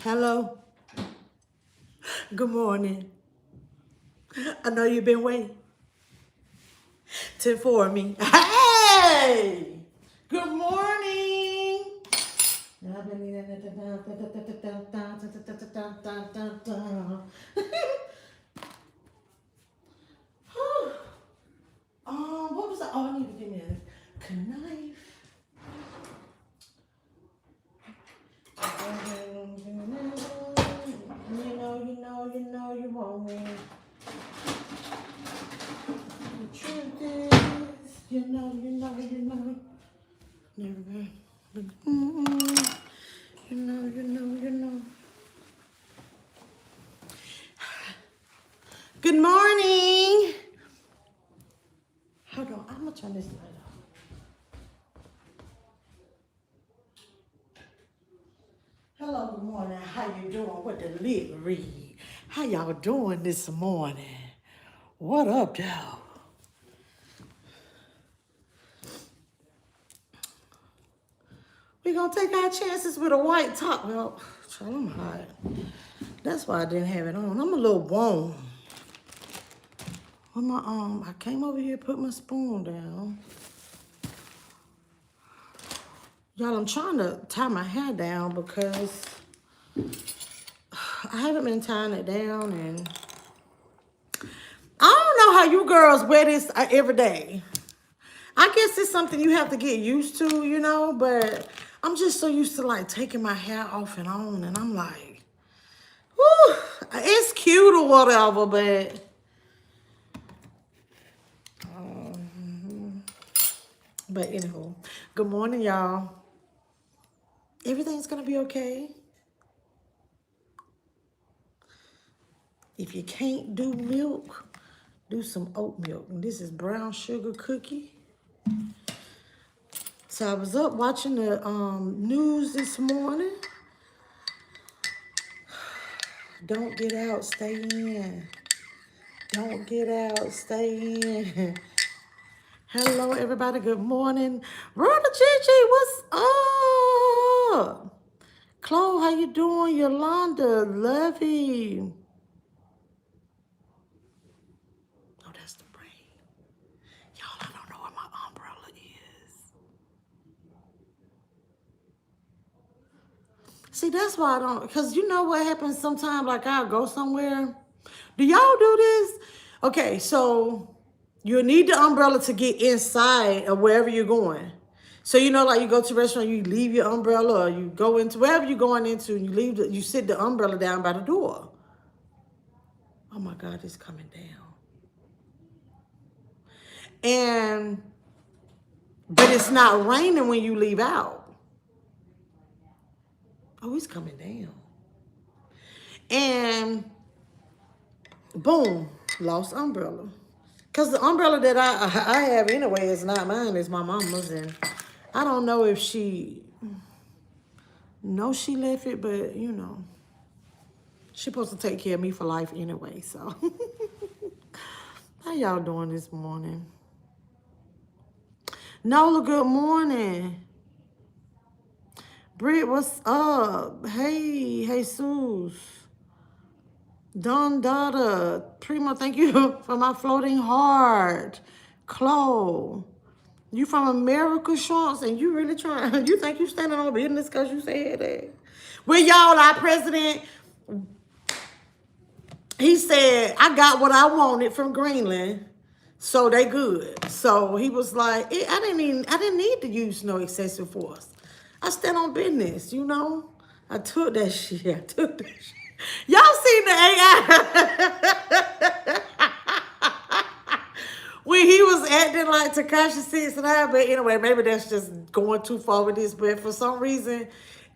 Hello. Good morning. I know you've been waiting for me. Hey! Good morning. What was that? Oh, I need to give me a knife. You want me. The truth is, you know. Never mind. You know. Good morning. Hold on, I'm gonna turn this light off. Hello, good morning. How you doing with the lit read? How y'all doing this morning? What up, y'all? We gonna take our chances with a white top. Well, child, I'm hot. That's why I didn't have it on. I'm a little warm. With my I came over here, put my spoon down. Y'all, I'm trying to tie my hair down because I haven't been tying it down, and I don't know how you girls wear this every day. I guess it's something you have to get used to, but I'm just so used to like taking my hair off and on, and I'm like, whew, it's cute or whatever, but anywho, good morning, y'all. Everything's gonna be okay. If you can't do milk, do some oat milk. And this is brown sugar cookie. So I was up watching the news this morning. Don't get out, stay in. Don't get out, stay in. Hello, everybody. Good morning. Rhoda Gigi, what's up? Chloe, how you doing? Yolanda, Lovey. Oh, that's the brain. Y'all, I don't know where my umbrella is. See, that's why I don't, because you know what happens sometimes, like I'll go somewhere. Do y'all do this? Okay, so you need the umbrella to get inside of wherever you're going. So, like you go to a restaurant, you leave your umbrella, or you go into wherever you're going into, and you sit the umbrella down by the door. Oh my God, it's coming down. But it's not raining when you leave out. Oh, it's coming down. And boom, lost umbrella. Because the umbrella that I have anyway is not mine, it's my mama's. And I don't know if she knows she left it, but she's supposed to take care of me for life anyway. So how y'all doing this morning? Nola, good morning. Britt, what's up? Hey, Jesus. Don Dada, Prima, thank you for my floating heart. Chloe, you from America, Shorts, and you really trying, you think you standing on business because you said that. Well, y'all, our president, he said, I got what I wanted from Greenland, so they good. So he was like, I didn't need to use no excessive force. I stand on business, I took that shit. Y'all seen the AI? When he was acting like Tekashi 6ix9ine, but anyway, maybe that's just going too far with this. But for some reason,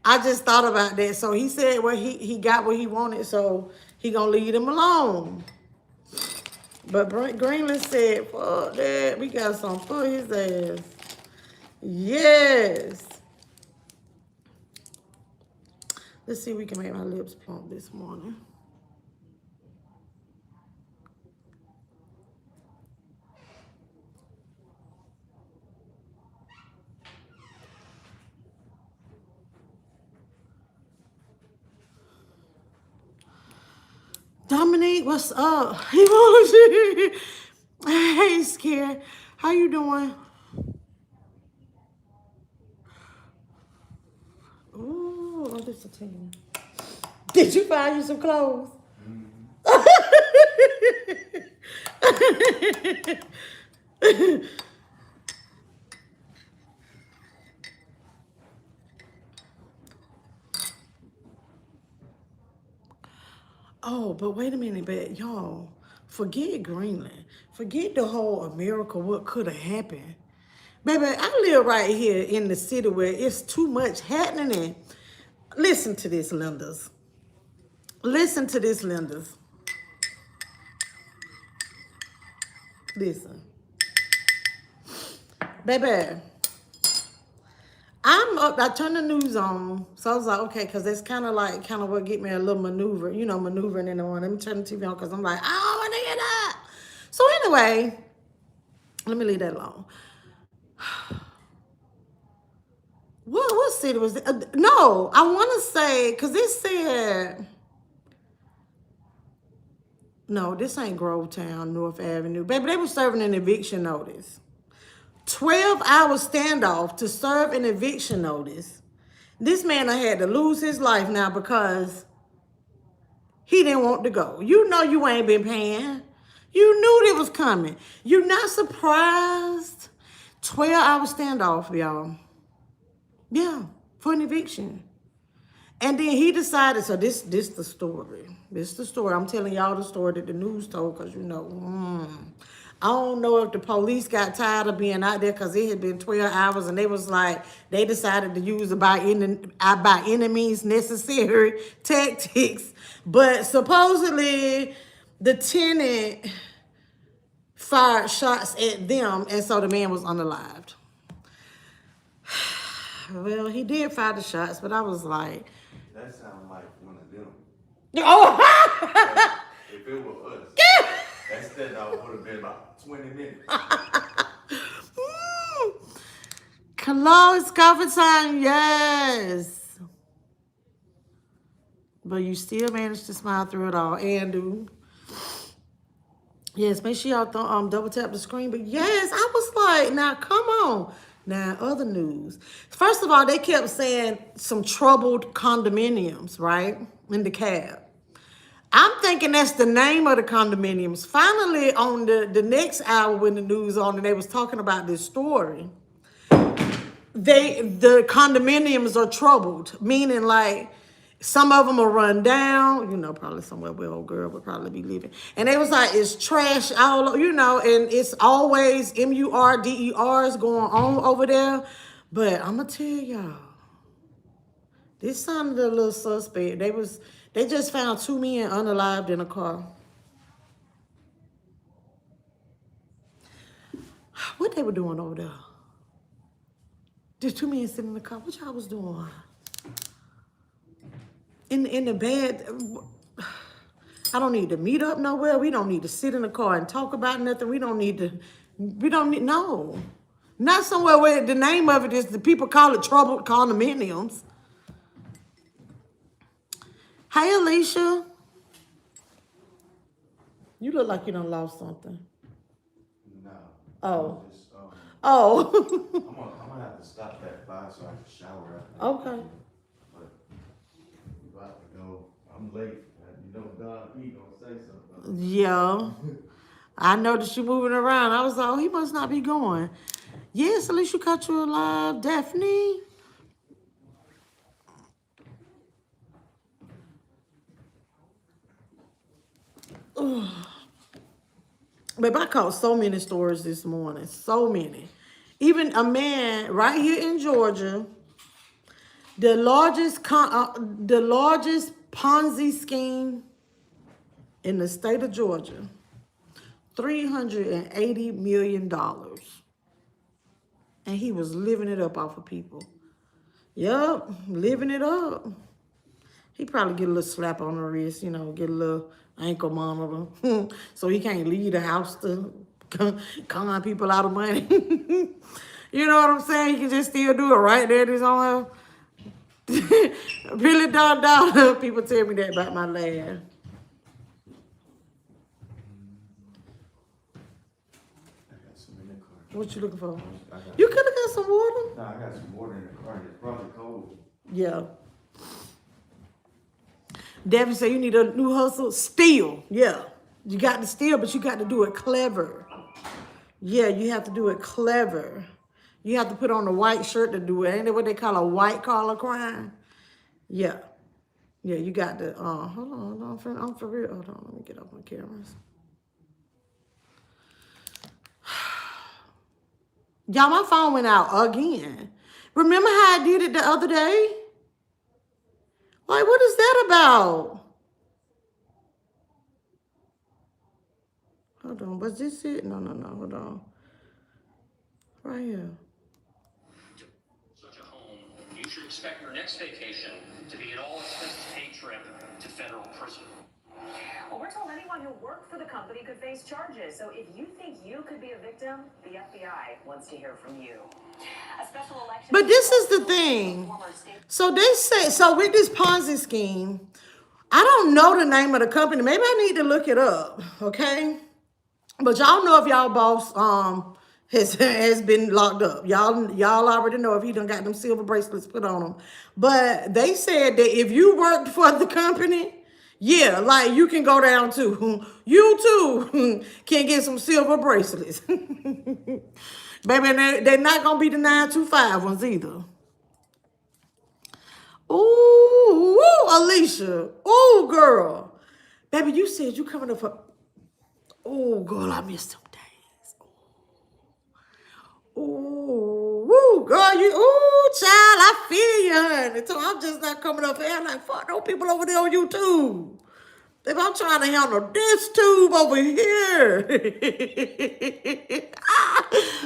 I just thought about that. So he said, well, he got what he wanted, so he gonna leave him alone. But Greenland said, fuck that, we got something for his ass. Yes. Let's see if we can make my lips plump this morning. Hey, what's up? Emoji. Hey, Scare. How you doing? Ooh, I'm just a team. Did you find you some clothes? Oh, but wait a minute, but y'all, forget Greenland. Forget the whole America, what could have happened. Baby, I live right here in the city where it's too much happening. Listen to this, lenders. Listen to this, lenders. Listen. Baby, I'm up. I turned the news on, so I was like, okay, because that's kind of what get me a little maneuver, maneuvering in the morning. Let me turn the TV on because I'm like, I want to get up. So anyway, let me leave that alone. What city was it? No, I want to say, because it said, no, this ain't Grovetown, North Avenue. Baby, they were serving an eviction notice. 12-hour standoff to serve an eviction notice. This man had to lose his life now because he didn't want to go. You know you ain't been paying. You knew it was coming. You're not surprised. 12-hour standoff, y'all. Yeah, for an eviction. And then he decided, so this the story. This the story. I'm telling y'all the story that the news told because, I don't know if the police got tired of being out there because it had been 12 hours and they decided to use the by any means necessary tactics. But supposedly the tenant fired shots at them and so the man was unalived. Well, he did fire the shots, but I was like... That sounds like one of them. Oh! If it were us, that standoff would have been about 20 minutes. Close cover time, yes. But you still managed to smile through it all. And do. Yes, make sure y'all double tap the screen. But yes, I was like, now come on. Now, other news. First of all, they kept saying some troubled condominiums, right? In the cab. I'm thinking that's the name of the condominiums. Finally, on the next hour when the news on and they was talking about this story, the condominiums are troubled, meaning like some of them are run down, probably somewhere where old girl would probably be living. And they was like, it's trash all, and it's always MURDERs going on over there. But I'm going to tell y'all, this sounded a little suspect. They just found 2 men unalived in a car. What they were doing over there? There's 2 men sitting in the car. What y'all was doing? In the bed. I don't need to meet up nowhere. We don't need to sit in the car and talk about nothing. We don't need, no. Not somewhere where the name of it is, the people call it troubled condominiums. Hey, Alicia. You look like you done lost something. No. Oh. Just, Oh. I'm gonna have to stop that by so I can shower after. Okay. But we're about to go. I'm late. God, he gonna say something. Yeah. I noticed you moving around. I was like, oh, he must not be going. Yes, at least you caught you alive, Daphne. Babe, I caught so many stories this morning. So many. Even a man right here in Georgia, the largest Ponzi scheme in the state of Georgia, $380 million. And he was living it up off of people. Yup, living it up. He probably get a little slap on the wrist, get a little ankle monitor. So he can't leave the house to con people out of money. You know what I'm saying? He can just still do it right there at his own house. Really, dog. People tell me that about my lad. What you looking for? I got, You could have got some water. no, I got some water in the car. It's probably cold. Yeah. Debbie said you need a new hustle. Steal. Yeah. You got to steal, but you got to do it clever. Yeah, you have to do it clever. You have to put on a white shirt to do it. Ain't that what they call a white collar crime? Yeah. Yeah, you got to, hold on, I'm for real. Hold on, let me get off my cameras. Y'all, my phone went out again. Remember how I did it the other day? Like, what is that about? Hold on, was this it? No, hold on. Right here. Such a home, you should expect your next vacation to be an all-expenses paid trip to federal prison. Well, we're told anyone who worked for the company could face charges. So if you think you could be a victim, the FBI wants to hear from you. A special election. But this is the thing. So they say, so with this Ponzi scheme, I don't know the name of the company. Maybe I need to look it up, okay? But y'all know if y'all boss has been locked up. Y'all already know if he done got them silver bracelets put on him. But they said that if you worked for the company, yeah, like you can go down too. You too can get some silver bracelets. Baby, they're not gonna be the 925 ones either. Ooh, Alicia. Ooh, girl. Baby, you said you coming up for. Oh, girl, I missed some days. Oh, woo, girl, ooh, child, I feel you, honey. So I'm just not coming up here like, fuck, those people over there on YouTube. If I'm trying to handle this tube over here.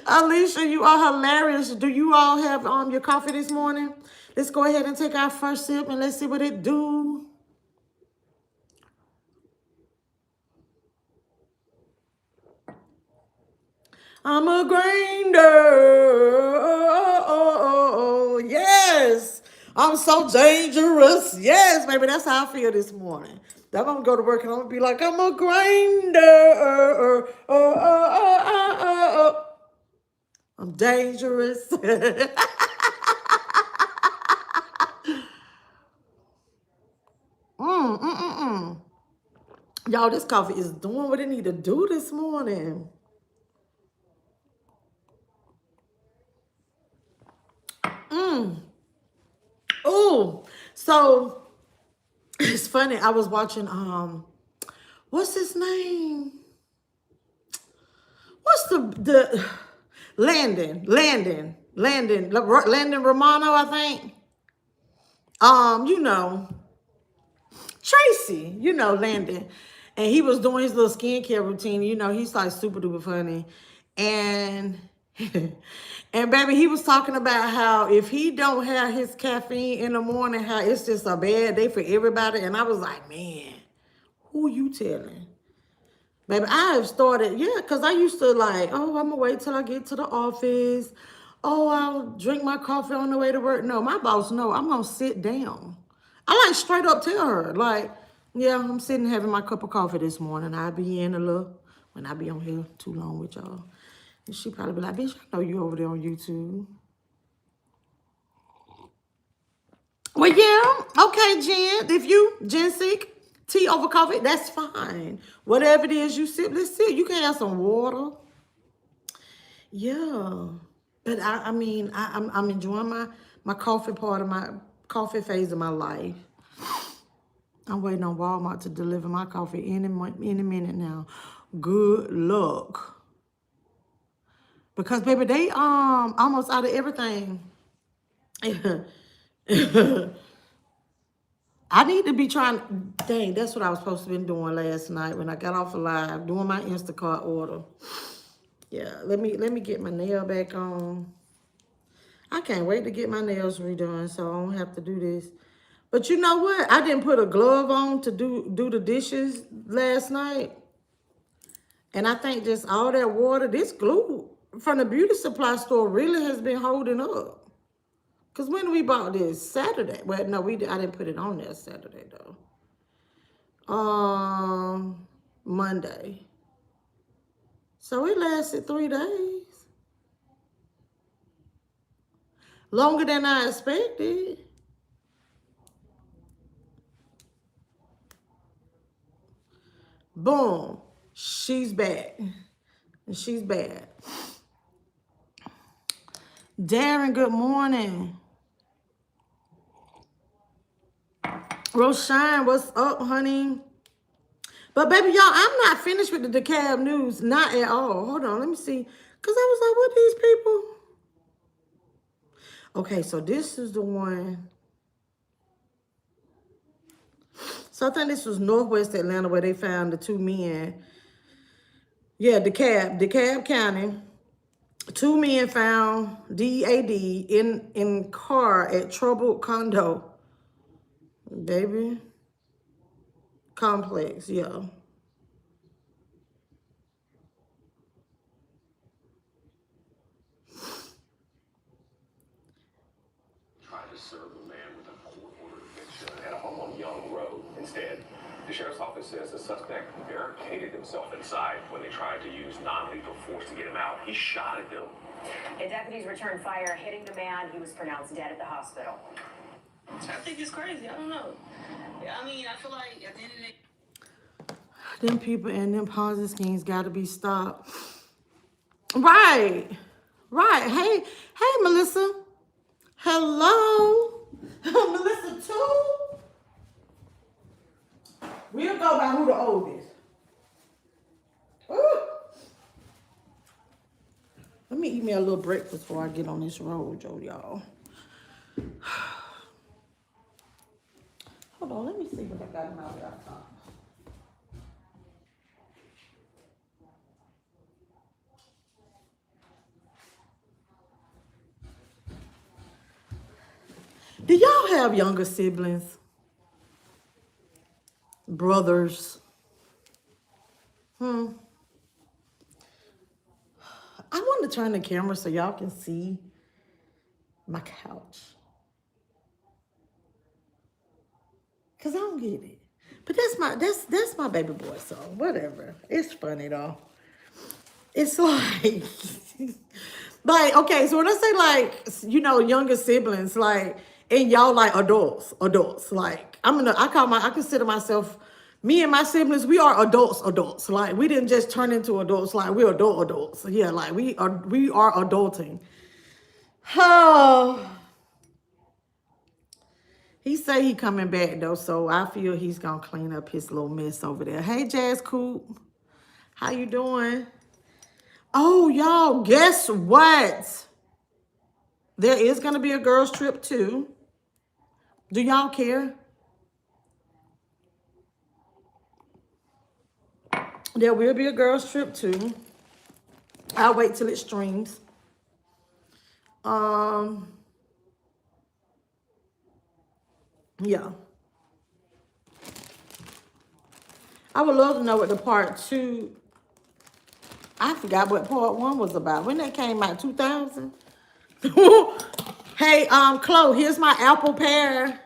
Alicia, you are hilarious. Do you all have your coffee this morning? Let's go ahead and take our first sip and let's see what it do. I'm a grinder. Oh, yes. I'm so dangerous. Yes, baby, that's how I feel this morning. I'm going to go to work and I'm going to be like, I'm a grinder. I'm dangerous. Y'all, this coffee is doing what it need to do this morning. Oh, so it's funny. I was watching, what's his name? What's the Landon Romano, I think. You know, Tracy, you know, Landon. And he was doing his little skincare routine. You know, he's like super duper funny. And and baby, he was talking about how if he don't have his caffeine in the morning, how it's just a bad day for everybody. And I was like, man, who you telling? Baby, I have started, yeah, because I used to like, oh, I'm going to wait till I get to the office. Oh, I'll drink my coffee on the way to work. No, my boss, no, I'm going to sit down. I like straight up tell her, like, yeah, I'm sitting having my cup of coffee this morning. I'll be in a little, when I be on here too long with y'all. And she probably be like, bitch, I know you over there on YouTube. Well, yeah, okay, Jen. If you, Jen sick, tea over coffee, that's fine. Whatever it is you sip, let's sip. You can have some water. Yeah. But I mean, I'm enjoying my coffee part of my coffee phase of my life. I'm waiting on Walmart to deliver my coffee any minute now. Good luck. Because baby, they almost out of everything. I need to be trying. Dang, that's what I was supposed to be doing last night when I got off of live, doing my Instacart order. Yeah, let me get my nail back on. I can't wait to get my nails redone so I don't have to do this. But you know what? I didn't put a glove on to do the dishes last night. And I think just all that water, this glue from the beauty supply store really has been holding up. Because when we bought this? Saturday. Well, no, I didn't put it on there Saturday, though. Monday. So it lasted 3 days. Longer than I expected. Boom. She's back. And she's bad. Darren, good morning. Roshine, what's up, honey? But baby, y'all, I'm not finished with the DeKalb news. Not at all. Hold on, let me see. Because I was like, what these people? Okay, so this is the one. So I think this was Northwest Atlanta where they found the two men. Yeah, DeKalb County. Two men found DAD in car at troubled condo. Baby. Complex, yeah. Tried to serve a man with a court-ordered eviction at a home on Young Road. Instead, the sheriff's office says the suspect barricaded himself inside when they tried to use non-lethal force to get him out. He shot at them. And deputies returned fire, hitting the man. He was pronounced dead at the hospital. I think it's crazy. I don't know. I mean, I feel like at the end of the day, Them people and them Ponzi schemes got to be stopped. Right. Hey, Melissa. Hello. Melissa too? We'll go by who the oldest. Ooh. Let me eat me a little breakfast before I get on this road, y'all. Hold on, let me see what I got in my laptop. Do y'all have younger siblings? Brothers? I want to turn the camera so y'all can see my couch. Cause I don't get it. But that's my baby boy, so whatever. It's funny though. It's like like, okay, so when I say like, younger siblings, like, and y'all like adults, like I consider myself, me and my siblings, we are adults. Like we didn't just turn into adults, like we're adults. Yeah, like we are adulting. Oh. He say he coming back though, so I feel he's gonna clean up his little mess over there. Hey, Jazz Coop, how you doing? Oh, y'all, guess what? There is gonna be a girls' trip too. Do y'all care? There will be a girls' trip too. I'll wait till it streams. Yeah. I would love to know what the part 2. I forgot what part 1 was about. When that came out, 2000? Hey, Chloe, here's my apple pear.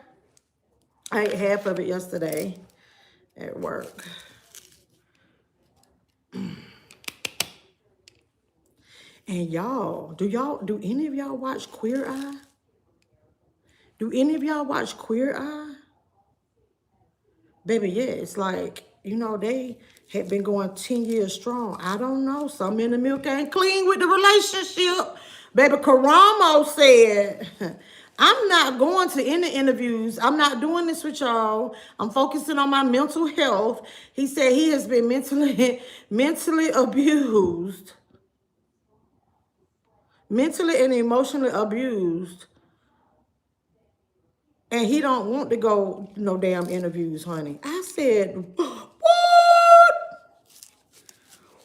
I ate half of it yesterday at work. And y'all, do any of y'all watch Queer Eye? Do any of y'all watch Queer Eye? Baby, yeah, it's like, they had been going 10 years strong. I don't know. Something in the milk ain't clean with the relationship. Baby, Karamo said, I'm not going to any interviews. I'm not doing this with y'all. I'm focusing on my mental health. He said he has been mentally abused. Mentally and emotionally abused. And he don't want to go no damn interviews, honey. I said, what?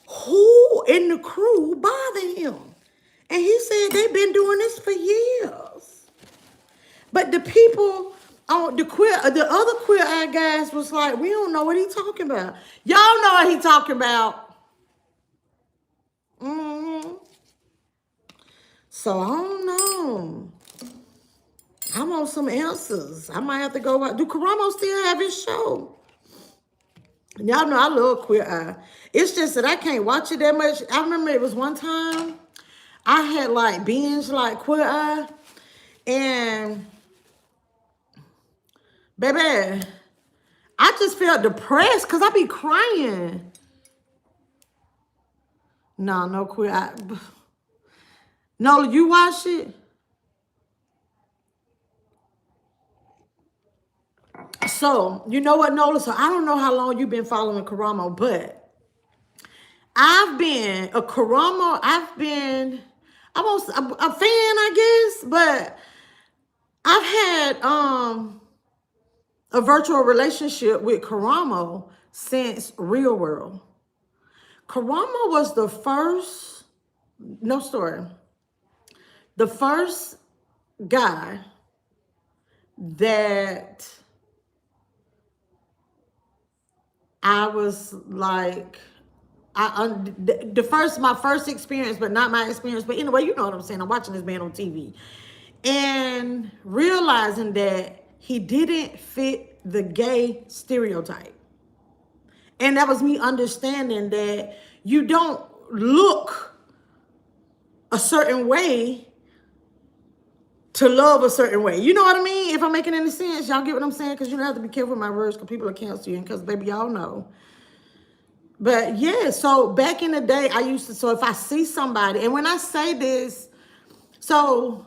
Who in the crew bothered him? And he said they've been doing this for years. But the people on the other Queer Eye guys was like, we don't know what he talking about. Y'all know what he talking about. So I don't know. I want some answers. I might have to go out. Do Karamo still have his show? Y'all know I love Queer Eye. It's just that I can't watch it that much. I remember it was one time I had like binge like Queer Eye. And baby, I just felt depressed because I be crying. No queer. No, you watch it? So, you know what, Nola? So, I don't know how long you've been following Karamo, but I've been a Karamo. I've been almost a fan, I guess, but I've had a virtual relationship with Karamo since Real World. Karamo was the first, no story, the first guy that I was like, my first experience, but not my experience. But anyway, you know what I'm saying. I'm watching this man on TV and realizing that he didn't fit the gay stereotype. And that was me understanding that you don't look a certain way to love a certain way. You know what I mean? If I'm making any sense, y'all get what I'm saying? Because you don't have to be careful with my words because people are canceling. Because baby, y'all know. But yeah, so back in the day, I used to, so if I see somebody, and when I say this, so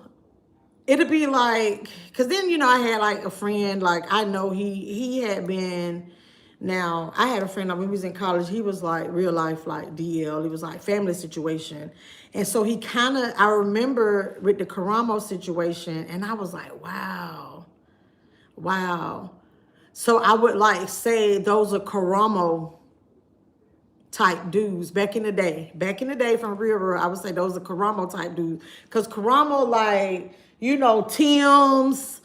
it'll be like, because then, you know, I had like a friend, like I know he had been, now I had a friend when he was in college, he was like real life, like DL, he was like family situation. And so he kind of, I remember with the Karamo situation, and I was like, wow. So I would like say those are Karamo type dudes back in the day from Real World. I would say those are Karamo type dudes. Because Karamo, like, you know, Tim's,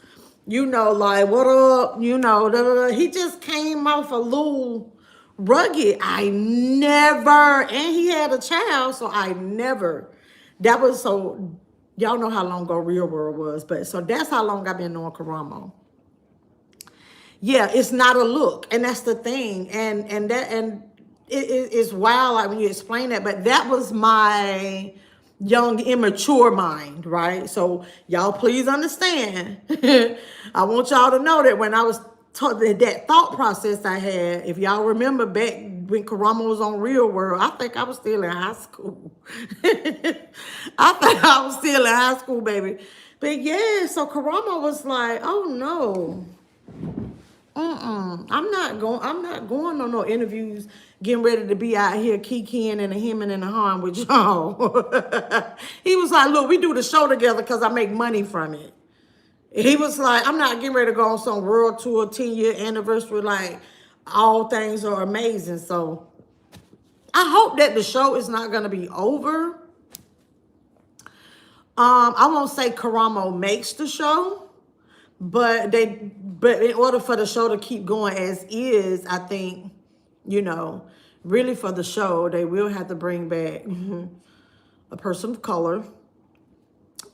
you know, like, what up, you know, da, da, da. He just came off a little rugged. And he had a child, so that was so, y'all know how long ago Real World was, but so that's how long I've been knowing Karamo. Yeah, it's not a look, and that's the thing, and it's wild like when you explain that, but that was my young immature mind, right? So y'all please understand. I want y'all to know that when I was taught that thought process I had, if y'all remember back when Karamo was on Real World, I think I was still in high school. I think I was still in high school, baby. But yeah, so Karamo was like, oh no. I'm not going on no interviews, getting ready to be out here kikiing and a hemming and a hawing with y'all. He was like, look, we do the show together because I make money from it. He was like, I'm not getting ready to go on some world tour, 10-year anniversary, like all things are amazing. So I hope that the show is not gonna be over. I won't say Karamo makes the show. But in order for the show to keep going as is, I think, you know, really for the show, they will have to bring back a person of color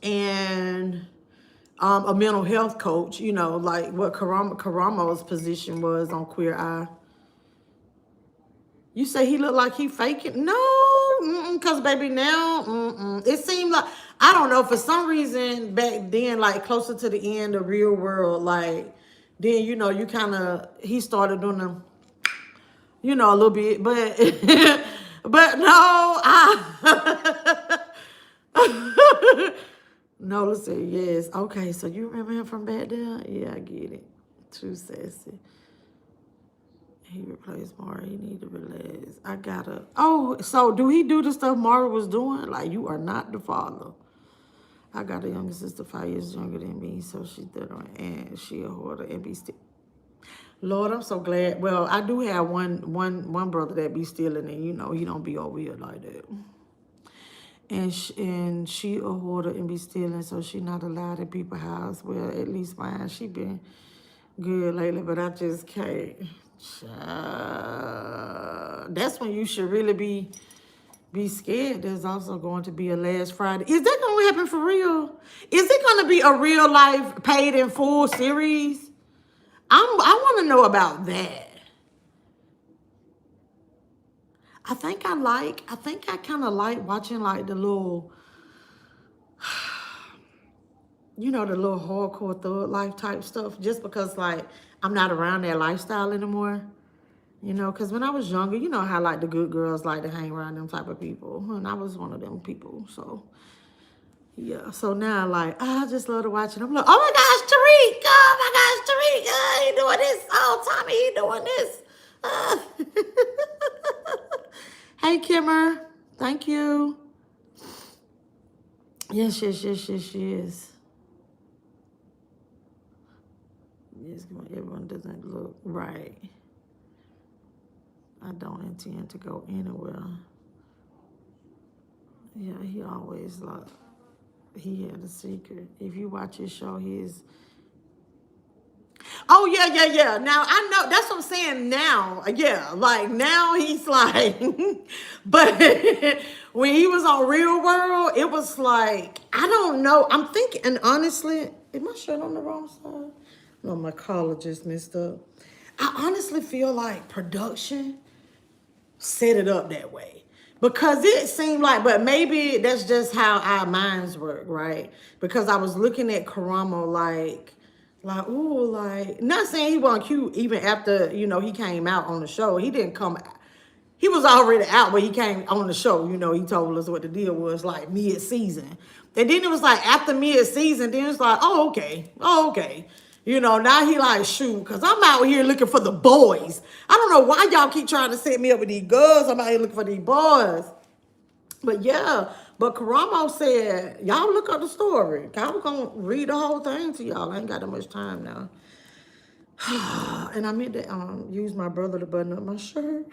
and a mental health coach, you know, like what Karamo's position was on Queer Eye. You say he looked like he faking? No, because baby, now, it seemed like, I don't know, for some reason back then, like closer to the end of Real World, like, then, you know, you kind of, he started doing the, you know, a little bit, but, but no, no, listen, yes. Okay, so you remember him from back there? Yeah, I get it. Too sassy. He replaced Mara. He need to relax. I gotta. Oh, so do he do the stuff Mara was doing? Like, you are not the father. I got a younger sister 5 years younger than me, so she's there and she a hoarder and be still. Lord, I'm so glad. Well, I do have one brother that be stealing, and you know he don't be over here like that. And she a hoarder and be stealing, so she not allowed in people's house. Well, at least mine. She been good lately, but I just can't. That's when you should really be scared. There's also going to be a last Friday. Is that going to happen for real? Is it going to be a real life paid in full series? I want to know about that. I think I kind of like watching like the little you know, the little hardcore thug life type stuff, just because like I'm not around that lifestyle anymore. You know, because when I was younger, you know how like the good girls like to hang around them type of people. And I was one of them people. So yeah. So now like I just love to watch it. I'm like, oh my gosh, Tariq. Oh my gosh, Tariq. He doing this. Oh, Tommy, he doing this. Hey, Kimmer. Thank you. Yes. Yes, everyone doesn't look right. I don't intend to go anywhere. Yeah, he always like, he had a secret. If you watch his show, oh, yeah. Now, I know, that's what I'm saying now. Yeah, like, now he's like, but when he was on Real World, it was like, I don't know. I'm thinking, and honestly, is my shirt on the wrong side? No, my collar just messed up. I honestly feel like production set it up that way. Because it seemed like, but maybe that's just how our minds work, right? Because I was looking at Karamo ooh, like, not saying he wasn't cute even after, you know, he came out on the show. He didn't come, he was already out when he came on the show. You know, he told us what the deal was like mid-season. And then it was like after mid-season, then it's like, oh, okay. You know, now he like, shoot, because I'm out here looking for the boys. I don't know why y'all keep trying to set me up with these girls. I'm out here looking for these boys. But yeah, but Karamo said, y'all look up the story. I was going to read the whole thing to y'all. I ain't got that much time now. And I meant to use my brother to button up my shirt.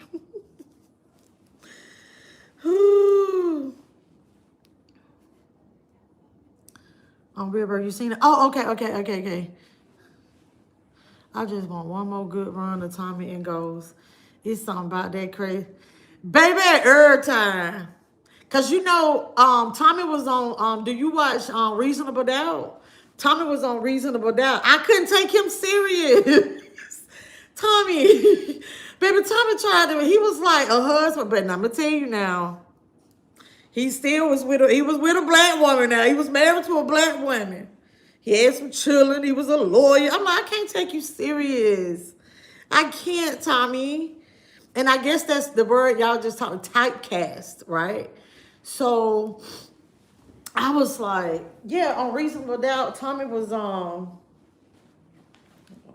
On River, you seen it? Oh, okay. I just want one more good run of Tommy and Goes. It's something about that crazy. Baby, every time. Cause you know, Tommy was on, do you watch Reasonable Doubt? Tommy was on Reasonable Doubt. I couldn't take him serious. Tommy, baby, Tommy tried to, he was like a husband, but I'm gonna tell you now, he still was with he was with a black woman now. He was married to a black woman. He had some children. He was a lawyer. I'm like, I can't take you serious. I can't, Tommy. And I guess that's the word y'all just talking, typecast, right? So I was like, yeah, on Reasonable Doubt, Tommy was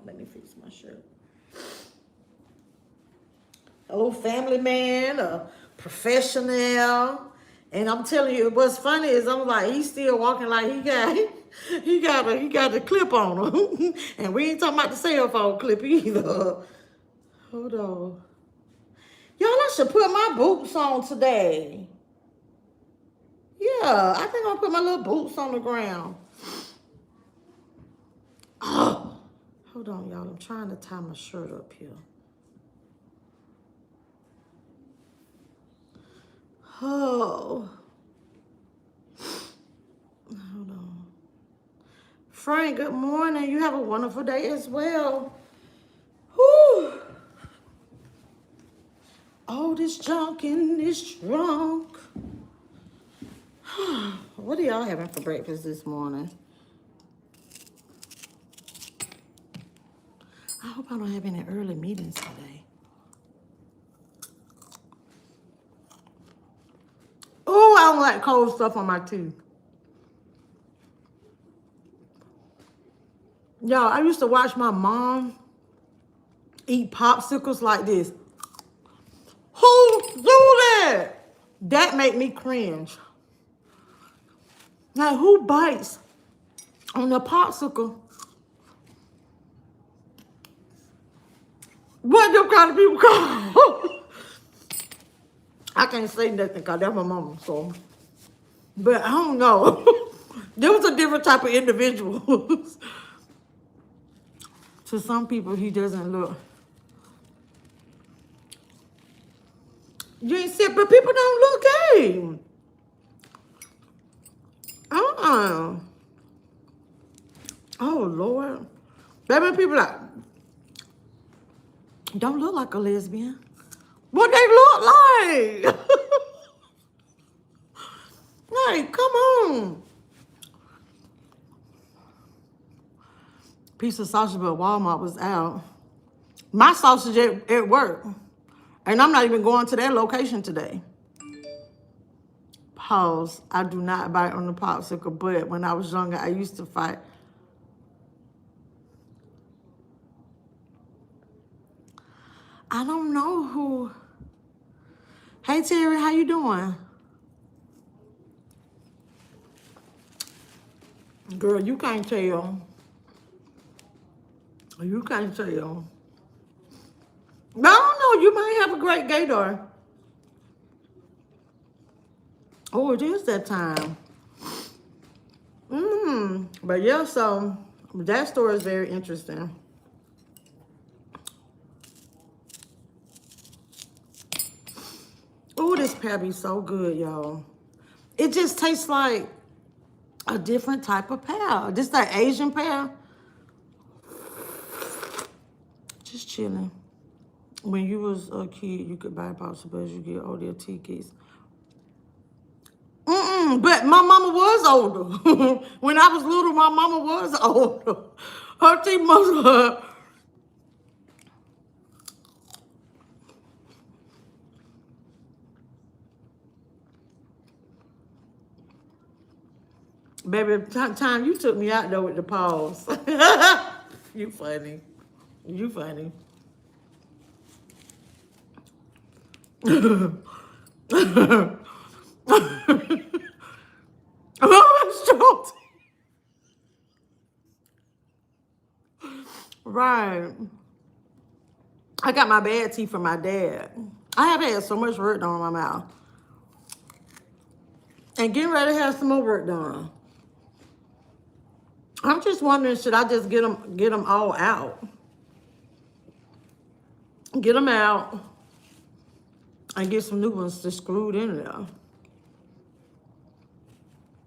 let me fix my shirt. A little family man, a professional. And I'm telling you, what's funny is I'm like, he's still walking like he got the clip on him. And we ain't talking about the cell phone clip either. Hold on. Y'all, I should put my boots on today. Yeah, I think I'll put my little boots on the ground. Oh, hold on, y'all. I'm trying to tie my shirt up here. Oh. Hold on. Frank, good morning. You have a wonderful day as well. Whew. All this junk in this trunk. What are y'all having for breakfast this morning? I hope I don't have any early meetings today. Oh, I don't like cold stuff on my teeth. Y'all, I used to watch my mom eat popsicles like this. Who do that? That make me cringe. Like, who bites on a popsicle? What them kind of people call? I can't say nothing because that's my mama, so. But I don't know. There was a different type of individual. To some people, he doesn't look. You ain't sick, but people don't look gay. Oh, Lord. Baby, people like, don't look like a lesbian. What they look like? Like, come on. piece of sausage, but Walmart was out. My sausage at work. And I'm not even going to that location today. Pause. I do not bite on the popsicle, but when I was younger, I used to fight. I don't know who. Hey, Terry, how you doing? Girl, you can't tell. You can't tell. I don't know. You might have a great gator. Oh, it is that time. But yeah, so that story is very interesting. Oh, this pear be so good, y'all. It just tastes like a different type of pear. This that Asian pear. Just chilling. When you was a kid, you could buy popsicles. You get all their tickets. But my mama was older. When I was little, my mama was older. Her teeth must. Baby, time you took me out there with the paws. You funny. You funny. Oh, right. I got my bad teeth from my dad. I have had so much work done on my mouth. And getting ready to have some more work done. I'm just wondering, should I just get them all out? Get them out and get some new ones just screwed in there.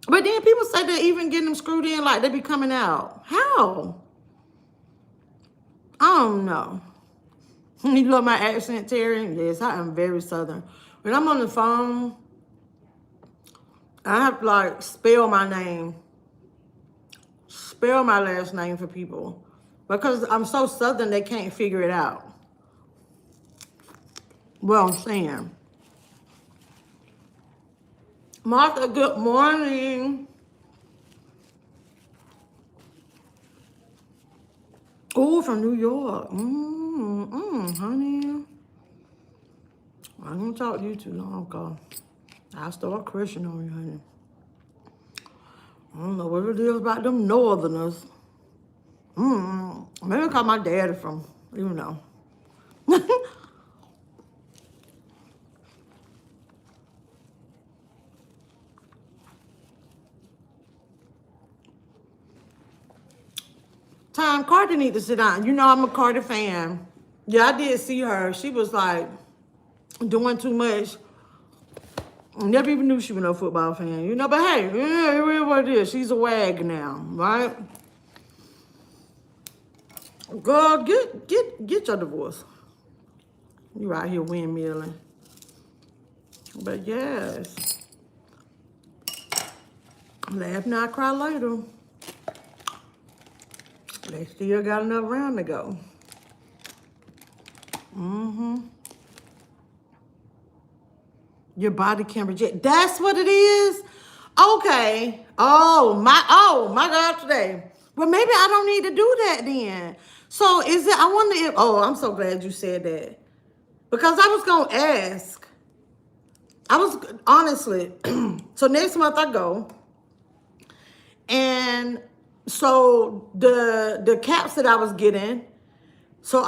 But then people say that even getting them screwed in, like they be coming out. How? I don't know. You love my accent, Terry? Yes, I am very Southern. When I'm on the phone, I have to like spell my name. Spell my last name for people. Because I'm so Southern, they can't figure it out. Well, I'm saying. Martha, good morning. Oh, from New York. Honey. I ain't gonna talk to you too long, cause I start crushing on you, honey. I don't know what it is about them Northerners. Maybe cause my daddy from, you know. Time Carter need to sit down. You know I'm a Carter fan. Yeah, I did see her. She was like doing too much. Never even knew she was no football fan, you know. But hey, yeah, it is what it is. She's a wag now, right? Girl, get your divorce. You out here windmilling. But yes, laugh now, cry later. They still got another round to go. Your body can reject. That's what it is? Okay. Oh my God, today. Well, maybe I don't need to do that then. So is it, I wonder if, oh, I'm so glad you said that. Because I was going to ask. I was, honestly, so next month I go. And so the caps that I was getting, so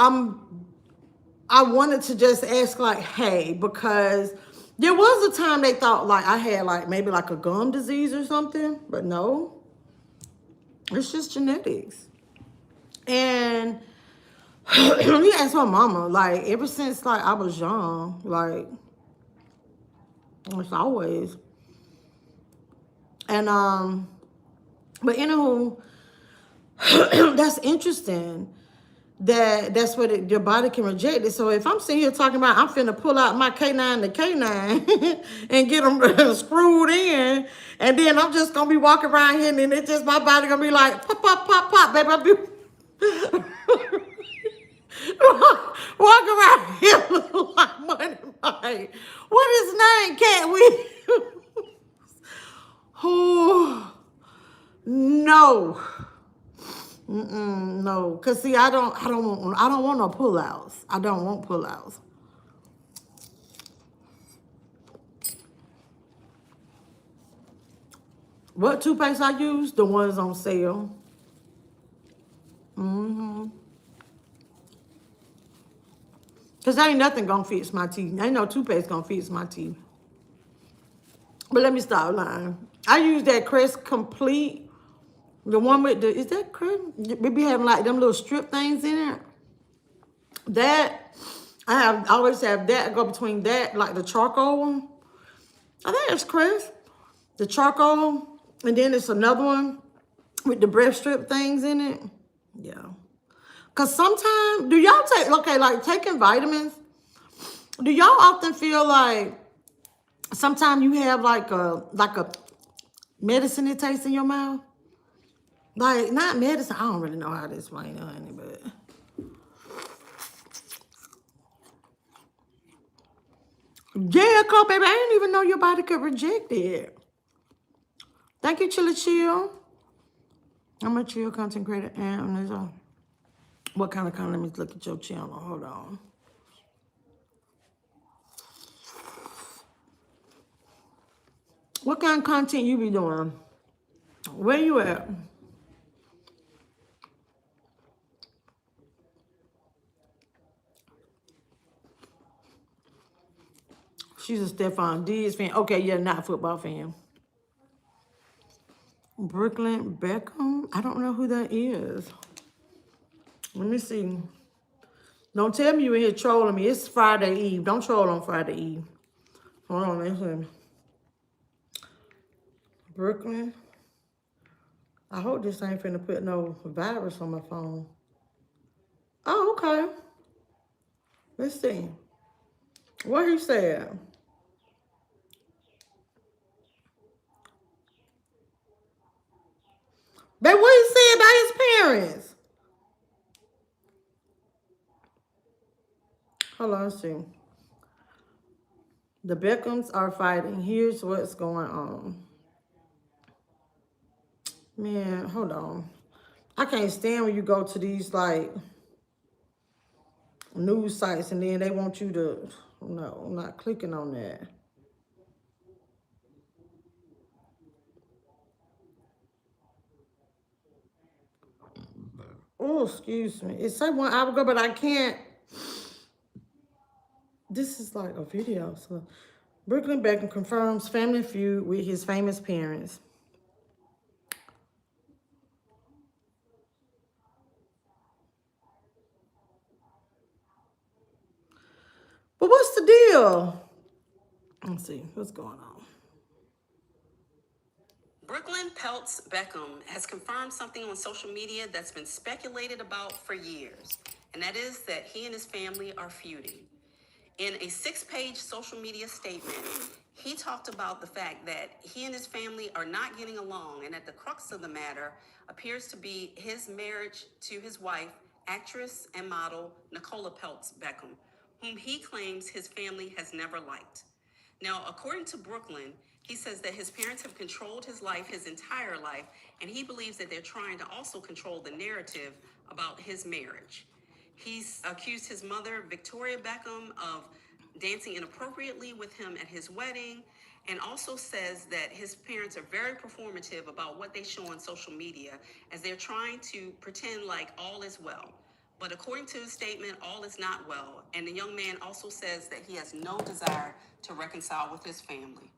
I wanted to just ask like, hey, because there was a time they thought like I had like maybe like a gum disease or something, but no, it's just genetics. And you ask my mama, like ever since like I was young, like it's always. And but anywho, that's interesting. That's what your body can reject it. So if I'm sitting here talking about I'm finna pull out my K9 to K9 and get them screwed in, and then I'm just gonna be walking around here and it's just my body gonna be like pop, pop, pop, pop, baby. Walk around here looking like Money Mike. What is his name? Cat Williams. Oh, no. No. Cause see, I don't want no pullouts. I don't want pullouts. What toothpaste I use? The ones on sale. Cause ain't nothing gonna fix my teeth. Ain't no toothpaste gonna fix my teeth. But let me stop lying. I use that Crest Complete. The one with the, is that Crest? We be having like them little strip things in it. That, I always have that, go between that, like the charcoal one. I think it's Crest. The charcoal. And then it's another one with the breath strip things in it. Yeah. Cause sometimes, do y'all take, okay, like taking vitamins, do y'all often feel like sometimes you have like a medicine that tastes in your mouth? Like, not medicine, I don't really know how to explain it, honey, but. Yeah, Cole, baby, I didn't even know your body could reject it. Thank you, Chilla Chill. I'm a chill content creator, and what kind of content? Let me look at your channel. Hold on. What kind of content you be doing? Where you at? She's a Stephon Diggs fan. Okay, yeah, not a football fan. Brooklyn Beckham? I don't know who that is. Let me see. Don't tell me you in here trolling me. It's Friday Eve. Don't troll on Friday Eve. Hold on, let's see. Brooklyn. I hope this ain't finna put no virus on my phone. Oh, okay. Let's see. What he said? But what he said about his parents? Hold on, let's see. The Beckhams are fighting. Here's what's going on. Man, hold on. I can't stand when you go to these, like, news sites and then they want you to, no, I'm not clicking on that. Oh, excuse me. It said 1 hour ago, but I can't. This is like a video. So, Brooklyn Beckham confirms family feud with his famous parents. But what's the deal? Let's see what's going on. Brooklyn Peltz Beckham has confirmed something on social media that's been speculated about for years, and that is that he and his family are feuding. In a 6-page social media statement, he talked about the fact that he and his family are not getting along, and that the crux of the matter appears to be his marriage to his wife, actress and model Nicola Peltz Beckham, whom he claims his family has never liked. Now, according to Brooklyn, he says that his parents have controlled his life his entire life, and he believes that they're trying to also control the narrative about his marriage. He's accused his mother, Victoria Beckham, of dancing inappropriately with him at his wedding, and also says that his parents are very performative about what they show on social media, as they're trying to pretend like all is well. But according to his statement, all is not well, and the young man also says that he has no desire to reconcile with his family.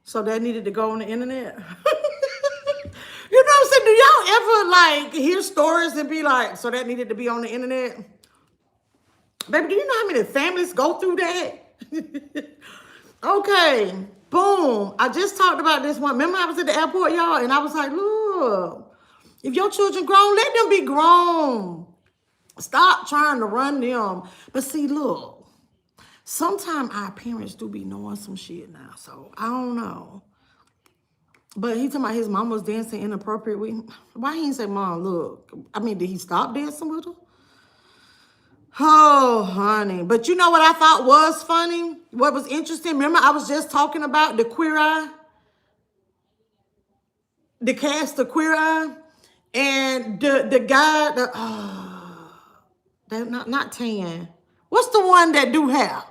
So that needed to go on the internet? You know what I'm saying? Do y'all ever, like, hear stories and be like, so that needed to be on the internet? Baby, do you know how many families go through that? Okay, boom. I just talked about this one. Remember I was at the airport, y'all? And I was like, look, if your children grown, let them be grown. Stop trying to run them. But see, look, sometimes our parents do be knowing some shit now. So, I don't know. But he talking about his mom was dancing inappropriately. Why he didn't say, Mom, look. I mean, did he stop dancing with her? Oh, honey. But you know what I thought was funny? What was interesting? Remember I was just talking about the Queer Eye? The cast of Queer Eye? And the guy, they're not tan. What's the one that do hair?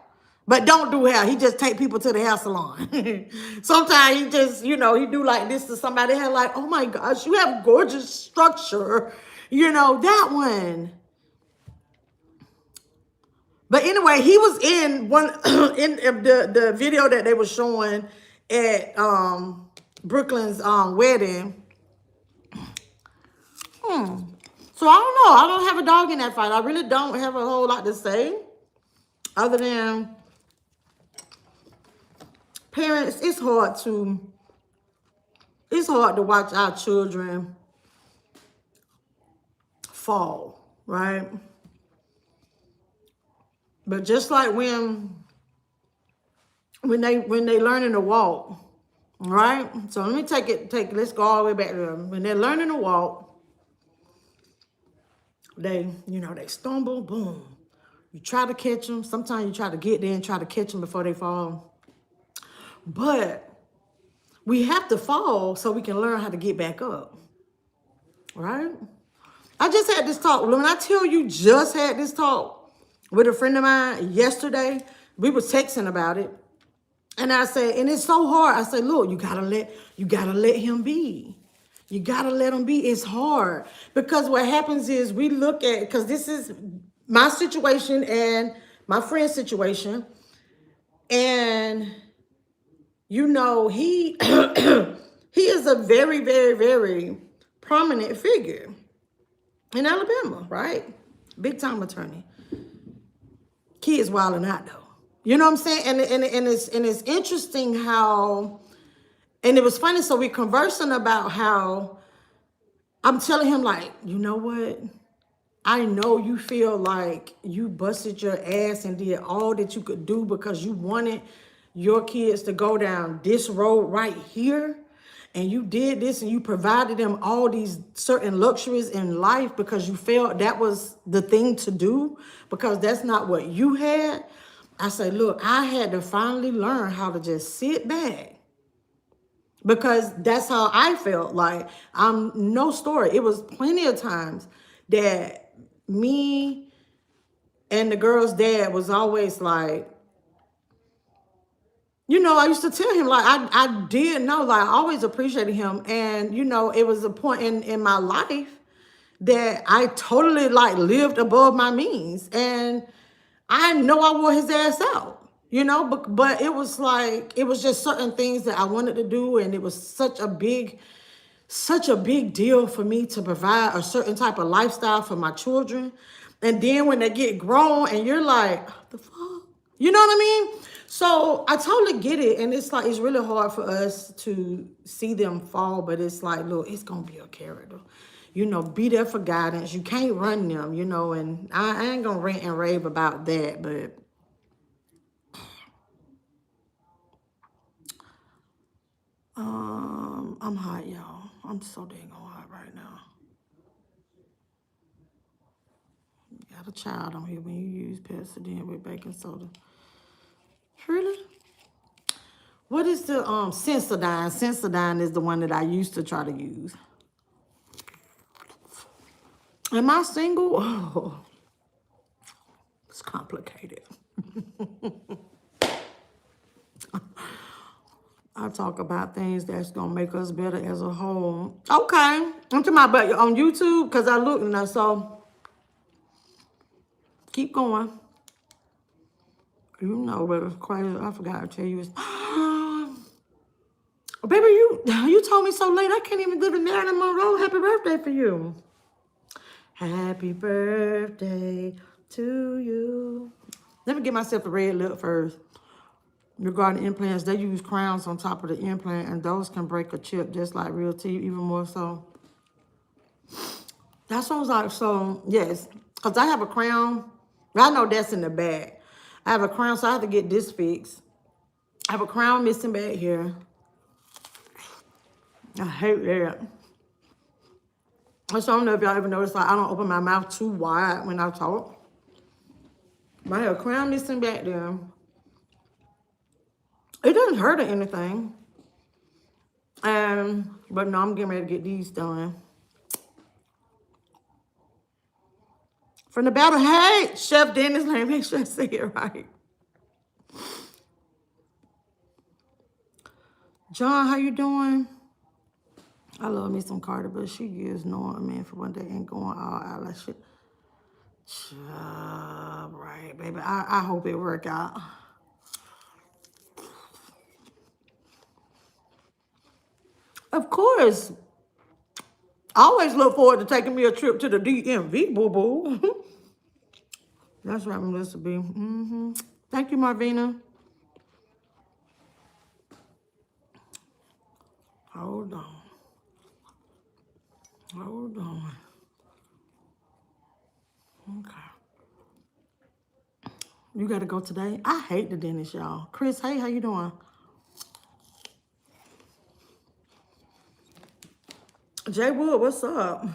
But don't do hair. He just take people to the hair salon. Sometimes he just, he do like this to somebody. They're like, oh my gosh, you have gorgeous structure. That one. But anyway, he was in one in the video that they were showing at Brooklyn's wedding. So I don't know. I don't have a dog in that fight. I really don't have a whole lot to say. Other than parents, it's hard to watch our children fall, right? But just like when they learning to walk, right? So let me let's go all the way back to them. When they're learning to walk, they stumble, boom. You try to catch them. Sometimes you try to get there and try to catch them before they fall. But we have to fall so we can learn how to get back up, right? I just had this talk. When I tell you just had this talk with a friend of mine yesterday, we were texting about it. And I said, and it's so hard. I said, look, you gotta let him be. You gotta let him be. It's hard. Because what happens is we look at, because this is my situation and my friend's situation. And he he is a very, very, very prominent figure in Alabama, right? Big time attorney. Kids wilding out though. You know what I'm saying? And it's interesting how, and it was funny. So we conversing about how I'm telling him, like, you know what? I know you feel like you busted your ass and did all that you could do because you wanted your kids to go down this road right here. And you did this and you provided them all these certain luxuries in life because you felt that was the thing to do because that's not what you had. I say, look, I had to finally learn how to just sit back because that's how I felt. Like, no story. It was plenty of times that me and the girl's dad was always like, I used to tell him, like, I did know, like, I always appreciated him. And, it was a point in my life that I totally, like, lived above my means. And I know I wore his ass out, but it was like, it was just certain things that I wanted to do. And it was such a big deal for me to provide a certain type of lifestyle for my children. And then when they get grown and you're like, the fuck? You know what I mean? So I totally get it. And it's like, it's really hard for us to see them fall, but it's like, look, it's going to be a character. Be there for guidance. You can't run them, and I ain't going to rant and rave about that, but I'm hot, y'all. I'm so dang hot right now. You got a child on here when you use Pepsodent with baking soda. Really? What is the Sensodyne? Sensodyne is the one that I used to try to use. Am I single? Oh, it's complicated. I talk about things that's gonna make us better as a whole. Okay, I'm talking about on YouTube because I look now. So keep going. But it's crazy. I forgot to tell you. Baby, you told me so late. I can't even live in Marilyn Monroe. Happy birthday for you. Happy birthday to you. Let me get myself a red lip first. Regarding implants, they use crowns on top of the implant, and those can break a chip just like real teeth, even more so. That's what I was like. So, yes, because I have a crown. I know that's in the bag. I have a crown, so I have to get this fixed. I have a crown missing back here. I hate that. So I don't know if y'all ever noticed, like, I don't open my mouth too wide when I talk. My hair crown missing back there. It doesn't hurt or anything. But no, I'm getting ready to get these done. From the battle, hey, Chef Dennis, let me make sure I say it right. John, how you doing? I love me some Carter, but she is knowing a man for one day and going all out like shit. Right, baby. I hope it work out. Of course. I always look forward to taking me a trip to the DMV, boo-boo. That's right, MeLissaB. Thank you, Marvina. Hold on. Hold on. Okay. You got to go today? I hate the dentist, y'all. Chris, hey, how you doing? Jay Wood, what's up?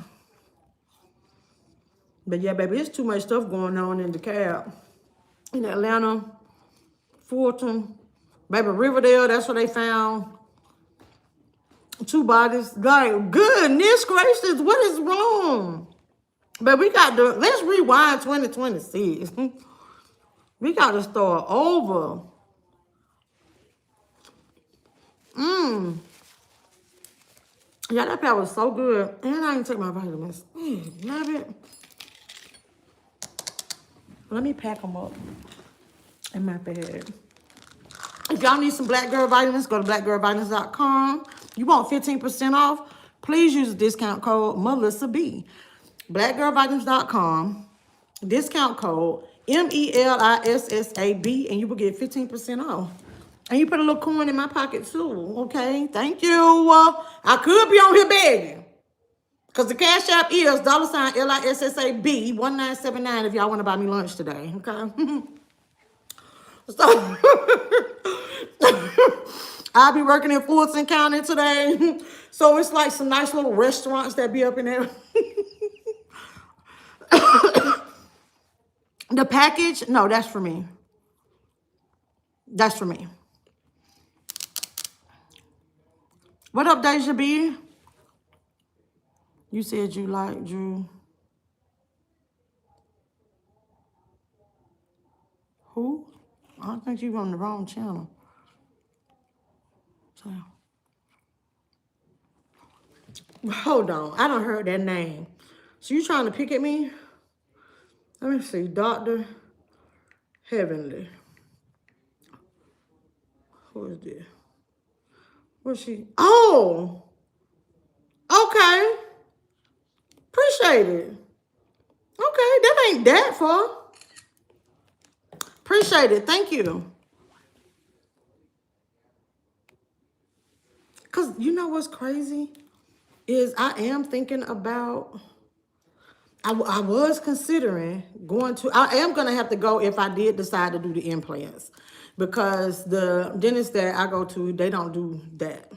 But yeah, baby, it's too much stuff going on in the cab. In Atlanta, Fulton, baby, Riverdale, that's where they found 2 bodies. Like, goodness gracious, what is wrong? But we got to, let's rewind 2026. We got to start over. Yeah, that pad was so good. And I didn't take my vitamins. Love it. Let me pack them up in my bag. If y'all need some Black Girl Vitamins, go to blackgirlvitamins.com. You want 15% off? Please use the discount code MeLissaB. Blackgirlvitamins.com. Discount code MELISSAB, and you will get 15% off. And you put a little coin in my pocket too, okay? Thank you. I could be on here begging. Because the Cash App is $LISSAB 1979 if y'all want to buy me lunch today, okay? So, I'll be working in Fulton County today. So it's like some nice little restaurants that be up in there. The package, no, that's for me. That's for me. What up, Deja B? You said you like Drew. Who? I don't think you on the wrong channel. So. Hold on. I don't heard that name. So you trying to pick at me? Let me see. Dr. Heavenly. Who is this? What's she? Oh! Okay. Appreciate it. Okay, that ain't that far. Appreciate it. Thank you. Because you know what's crazy? Is I am thinking about, I was considering going to, I am going to have to go if I did decide to do the implants. Because the dentist that I go to, they don't do that.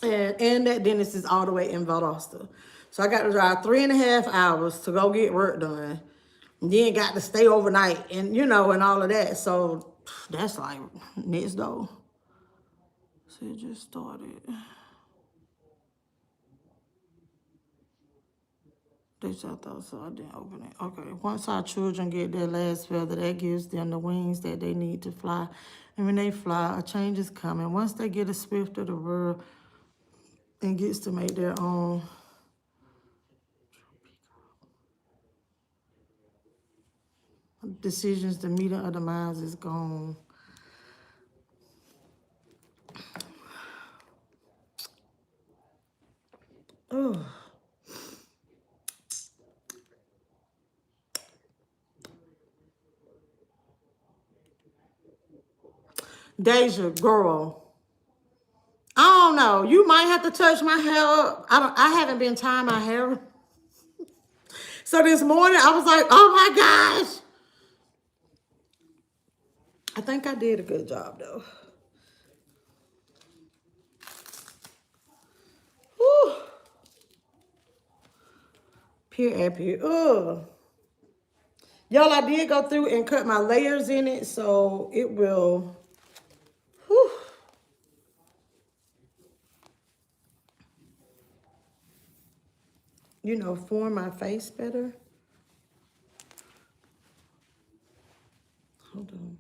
And that dentist is all the way in Valdosta. So I got to drive 3.5 hours to go get work done. And then got to stay overnight and, you know, and all of that. So that's like next door. So it just started. They shut thought so I didn't open it. Okay, once our children get their last feather, that gives them the wings that they need to fly. And when they fly, a change is coming. Once they get a swift of the world and gets to make their own. Decisions, the meeting of the minds is gone. Oh. Deja, girl. I don't know. You might have to touch my hair up. I haven't been tying my hair. So this morning I was like, oh my gosh. I think I did a good job though. Here. Ugh. Y'all, I did go through and cut my layers in it, so it will, whew, you know, form my face better. Hold on.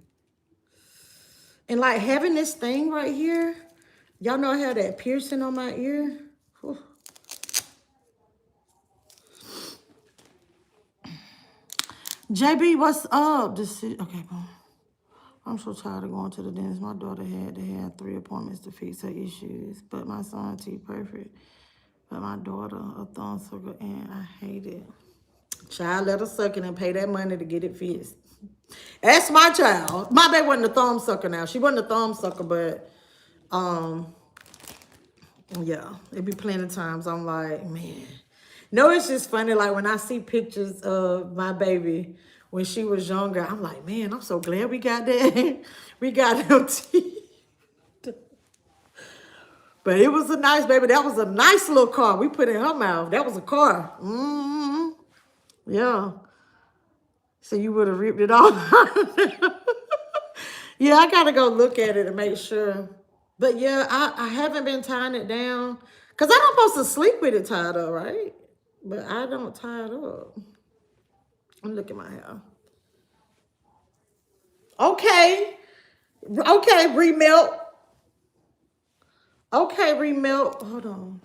And like having this thing right here, y'all know I have that piercing on my ear. Whew. JB, what's up? Okay, boom. I'm so tired of going to the dentist. My daughter had to have 3 appointments to fix her issues, but my son teeth perfect. But my daughter a thumb sucker, and I hate it. Child, let her suck it and pay that money to get it fixed. That's my child. My baby wasn't a thumb sucker now. She wasn't a thumb sucker, but yeah, it be plenty of times I'm like, man. No, it's just funny. Like when I see pictures of my baby when she was younger, I'm like, man, I'm so glad we got that. We got them teeth. But it was a nice baby. That was a nice little car we put in her mouth. That was a car. Yeah. So you would have ripped it off. Yeah, I gotta go look at it to make sure. But yeah, I haven't been tying it down. Because I'm supposed to sleep with it tied up, right? But I don't tie it up. Look at my hair. Okay. Okay, remelt. Okay, remelt. Hold on.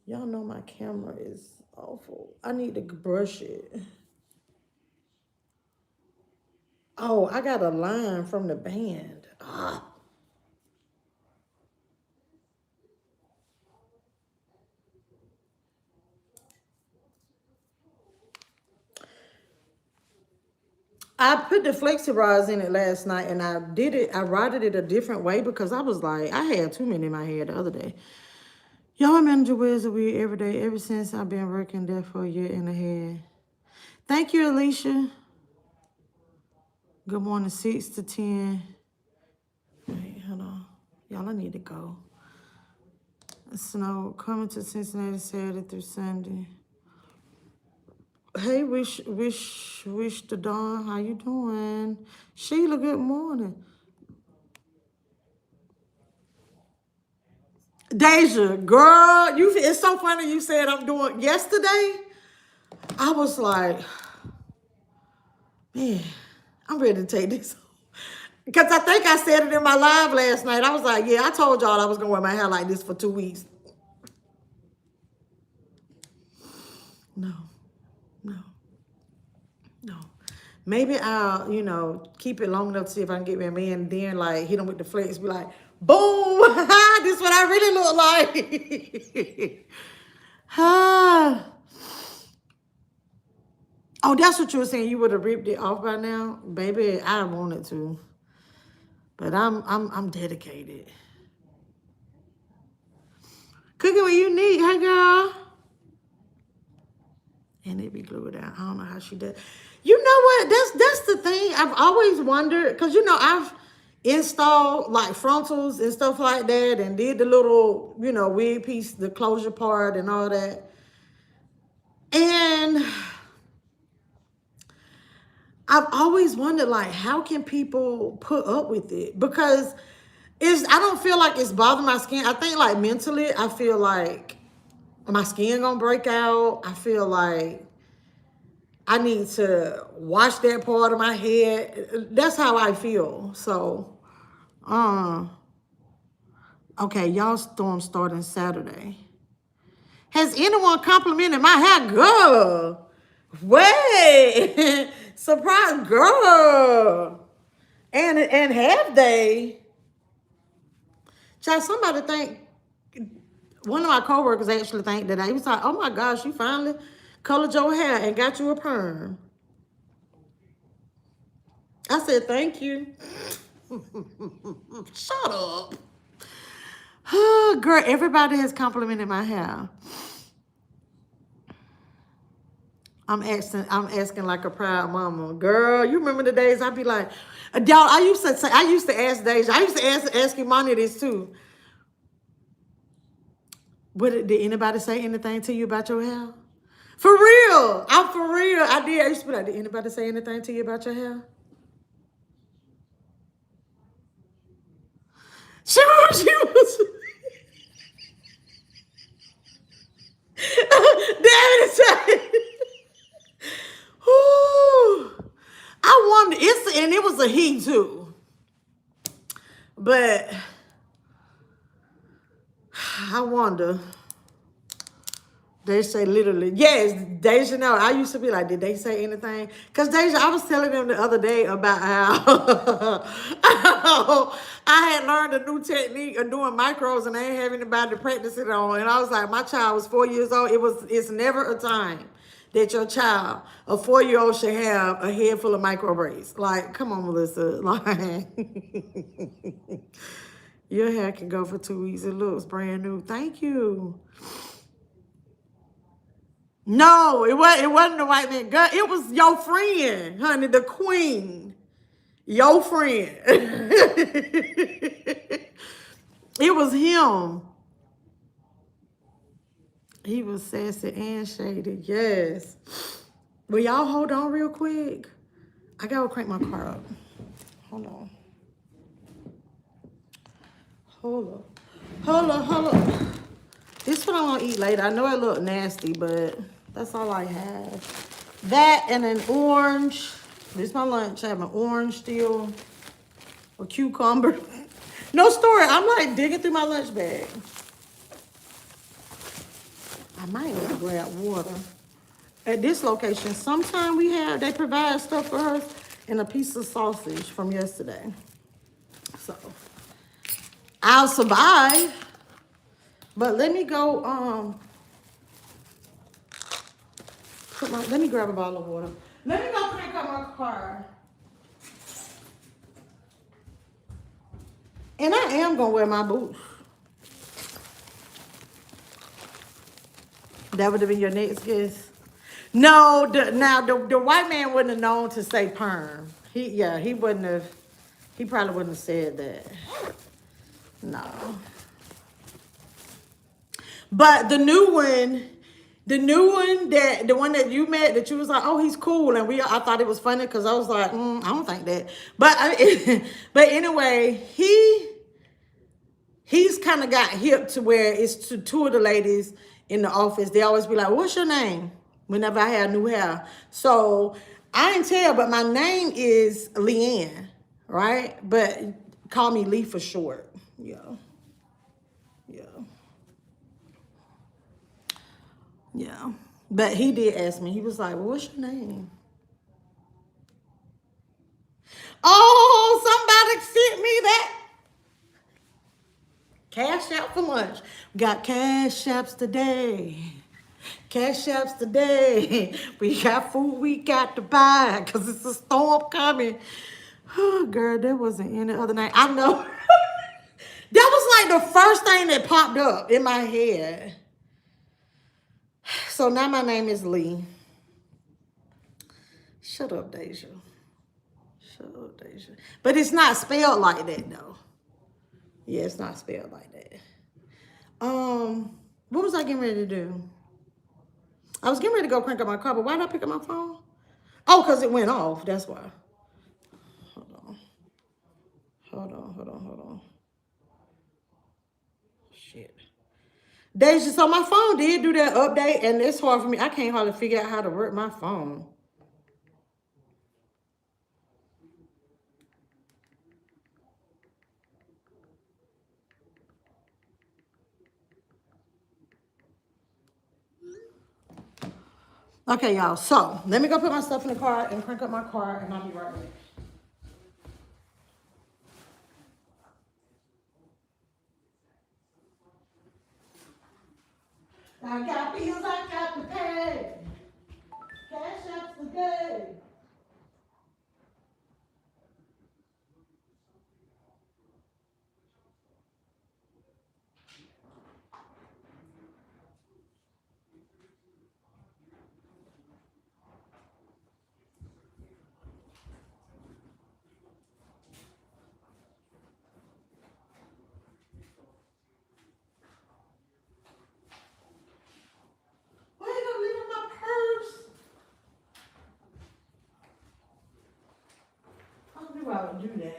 Y'all know my camera is awful. I need to brush it. Oh, I got a line from the band. Ah. I put the flexi rods in it last night, and I rotted it a different way because I was like, I had too many in my hair the other day. Y'all, my manager wears a wig every day ever since I've been working there for a year and a half. Thank you, Alicia. Good morning, 6 to 10. Wait, hold on. Y'all, I need to go. Snow coming to Cincinnati Saturday through Sunday. Hey, wish the dawn. How you doing? Sheila, good morning. Deja, girl, it's so funny you said I'm doing yesterday. I was like, man, I'm ready to take this. Because I think I said it in my live last night. I was like, yeah, I told y'all I was going to wear my hair like this for 2 weeks. No. Maybe I'll, keep it long enough to see if I can get me a man, and then like hit him with the flex, be like, boom, this is what I really look like. Oh, that's what you were saying. You would have ripped it off by now, baby. I wanted to, but I'm dedicated. Cooking what you need, hey girl. And it be glued down. I don't know how she does. You know what? That's the thing. I've always wondered, because I've installed like frontals and stuff like that, and did the little, wig piece, the closure part and all that. And I've always wondered, like, how can people put up with it? Because I don't feel like it's bothering my skin. I think like mentally, I feel like my skin gonna break out. I feel like I need to wash that part of my head. That's how I feel. So, okay, y'all storm starting Saturday. Has anyone complimented my hair? Girl, wait, surprise, girl. And have they? Child, somebody think, one of my coworkers actually think that he was like, oh my gosh, you finally colored your hair and got you a perm. I said, thank you. Shut up. Girl, everybody has complimented my hair. I'm asking like a proud mama. Girl, you remember the days I'd be like, y'all, I used to ask Deja, I used to ask Imani this too. Did anybody say anything to you about your hair? For real. I'm for real. I did. I used to be like, did anybody say anything to you about your hair? She was. Damn it. Whew. I wonder, and it was a he too. But I wonder. They say literally, yes, Deja, no. I used to be like, did they say anything? Because Deja, I was telling them the other day about how I had learned a new technique of doing micros and I ain't have anybody to practice it on. And I was like, my child was 4 years old. It's never a time that your child, a 4-year-old, should have a head full of micro braids. Like, come on, Melissa. Like, your hair can go for 2 weeks. It looks brand new. Thank you. No, it wasn't the white man. Girl, it was your friend, honey, the queen. Your friend. It was him. He was sassy and shady, yes. Well, y'all hold on real quick. I gotta crank my car up. Hold on. Hold on. This one I want to eat later. I know it look nasty, but that's all I have. That and an orange. This is my lunch. I have an orange still. A cucumber. No story. I'm like digging through my lunch bag. I might have to grab water. At this location, sometime they provide stuff for us and a piece of sausage from yesterday. So, I'll survive. But let me go, let me grab a bottle of water. Let me go crank up my car. And I am gonna wear my boots. That would have been your next guess. No, the white man wouldn't have known to say perm. He probably wouldn't have said that. No. But the new one that you met, that you was like, oh, he's cool, and I thought it was funny because I was like, I don't think that. But but anyway, he's kind of got hip to where it's to two of the ladies in the office. They always be like, what's your name? Whenever I have new hair. So I didn't tell, but my name is Leanne, right? But call me Lee for short. Yeah. Yeah. But he did ask me. He was like, well, what's your name? Oh, somebody sent me that. Cashapp for lunch. Got Cashapps today. Cashapps today. We got food we got to buy because it's a storm coming. Oh, girl, there wasn't any other name. I know. That was like the first thing that popped up in my head. So now my name is Lee. Shut up, Deja. But it's not spelled like that, though. Yeah, it's not spelled like that. What was I getting ready to do? I was getting ready to go crank up my car, but why did I pick up my phone? Oh, because it went off. That's why. Hold on. Shit. Deja, so my phone did do that update, and it's hard for me. I can't hardly figure out how to work my phone. Okay, y'all. So let me go put my stuff in the car and crank up my car, and I'll be right back. I got bills I got to pay. Cashapps today. Why you gonna leave my y'all do that.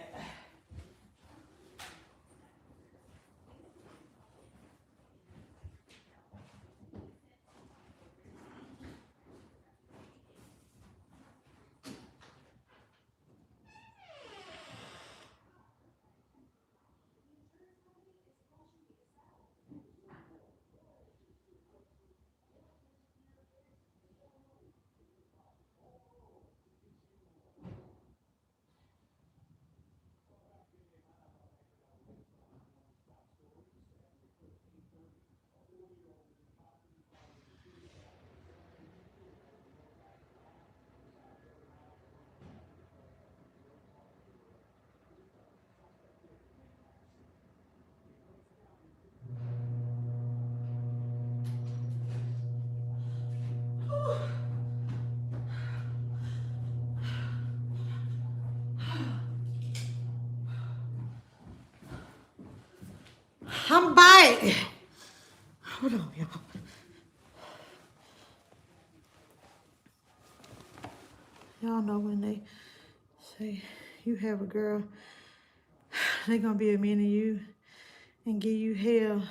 I'm back. Hold on, y'all. Y'all know when they say you have a girl, they gonna be a man of you and give you hell.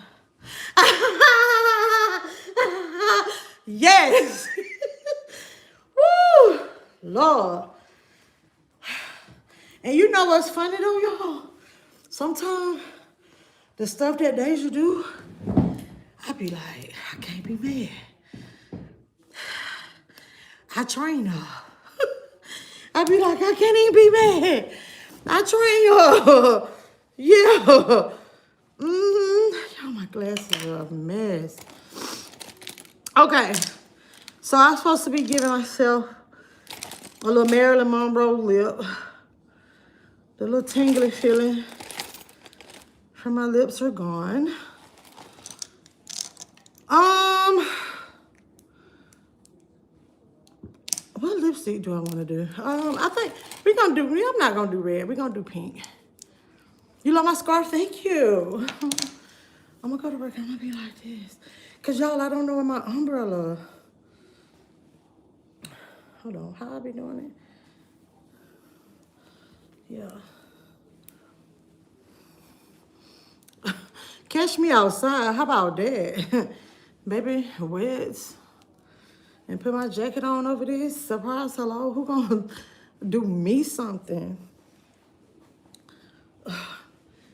Yes. Woo, Lord. And you know what's funny though, y'all? Sometimes the stuff that Deja do, I be like, I can't be mad. I train her. I be like, I can't even be mad. I train her. Yeah. Y'all, my glasses are a mess. Okay. So I'm supposed to be giving myself a little Marilyn Monroe lip. The little tingly feeling from my lips are gone. What lipstick do I want to do? I think we're gonna do. I'm not gonna do red. We're gonna do pink. You love my scarf? Thank you. I'm gonna go to work. I'm gonna be like this, cause y'all, I don't know where my umbrella. Hold on, how I be doing it? Yeah. Catch me outside. How about that, baby? Wets. And put my jacket on over this. Surprise, hello. Who gonna do me something?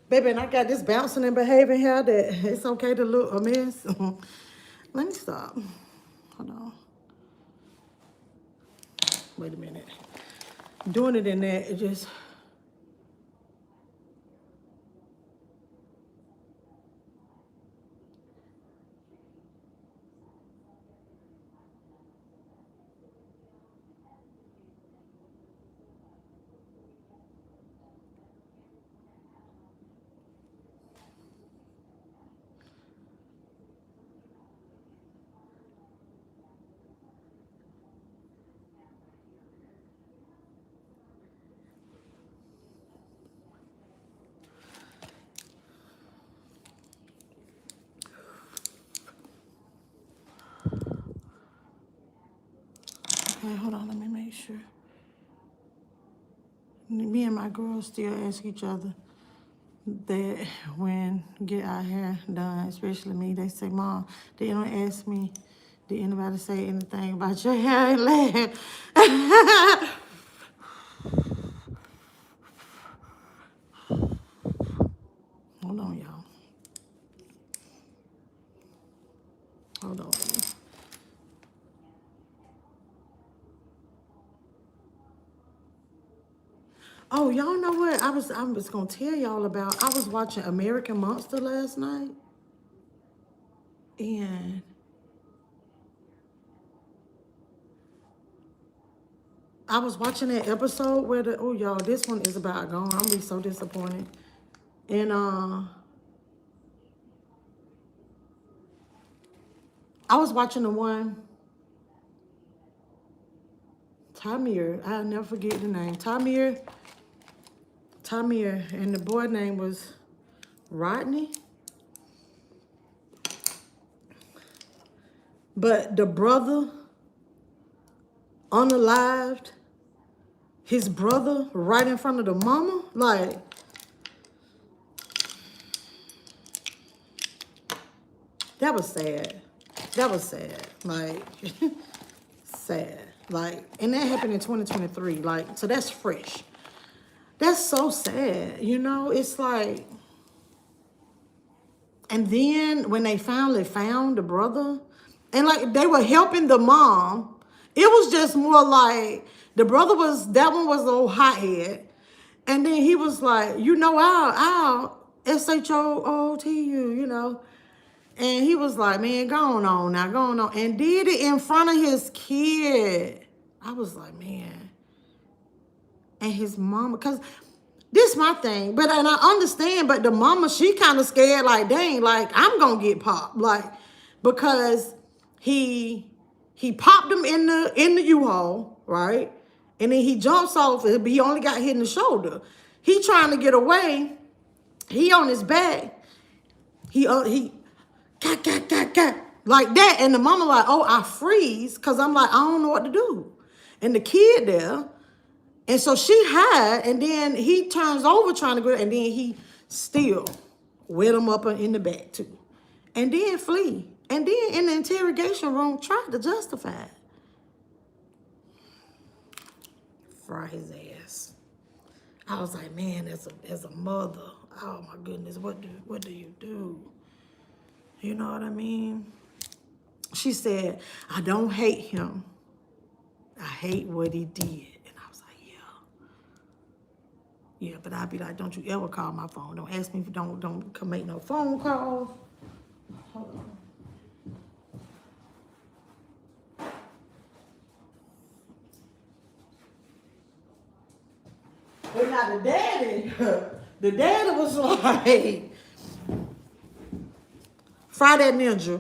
Baby, and I got this bouncing and behaving here that it's okay to look a mess. Let me stop. Hold on. Wait a minute. Doing it in that, it just... Okay, hold on, let me make sure. Me and my girls still ask each other that when get our hair done, especially me, they say, Mom, they don't ask me, did anybody say anything about your hair and laugh? Hold on, y'all. Hold on. Oh, y'all know what? I was gonna tell y'all about. I was watching American Monster last night, and I was watching that episode where oh y'all, this one is about gone. I'm gonna be so disappointed. And I was watching the one Tamir. I'll never forget the name. Tamir, and the boy name was Rodney. But the brother unalived his brother right in front of the mama. Like, that was sad. That was sad. Like, sad. Like, and that happened in 2023. Like, so that's fresh. That's so sad. You know, it's like, and then when they finally found the brother, and like they were helping the mom, it was just more like the brother was, that one was a little hothead. And then he was like, you know, I'll SHOOT you, you know. And he was like, man, go on now, go on. And did it in front of his kid. I was like, man. And his mama, because this my thing. But, and I understand, but the mama, she kind of scared, like, dang, like, I'm going to get popped. Like, because he popped him in the U-Haul, right? And then he jumps off it, but he only got hit in the shoulder. He trying to get away. He on his back. He like that. And the mama like, oh, I freeze. Because I'm like, I don't know what to do. And the kid there. And so she hide. And then he turns over trying to go. And then he still wet him up in the back too. And then flee. And then in the interrogation room, tried to justify it. Fry his ass. I was like, man, as a mother, oh my goodness, what do you do? You know what I mean? She said, I don't hate him. I hate what he did. And I was like, yeah. Yeah, but I'd be like, don't you ever call my phone. Don't ask me, don't come make no phone calls. Hold on. But now the daddy was like, fry that ninja.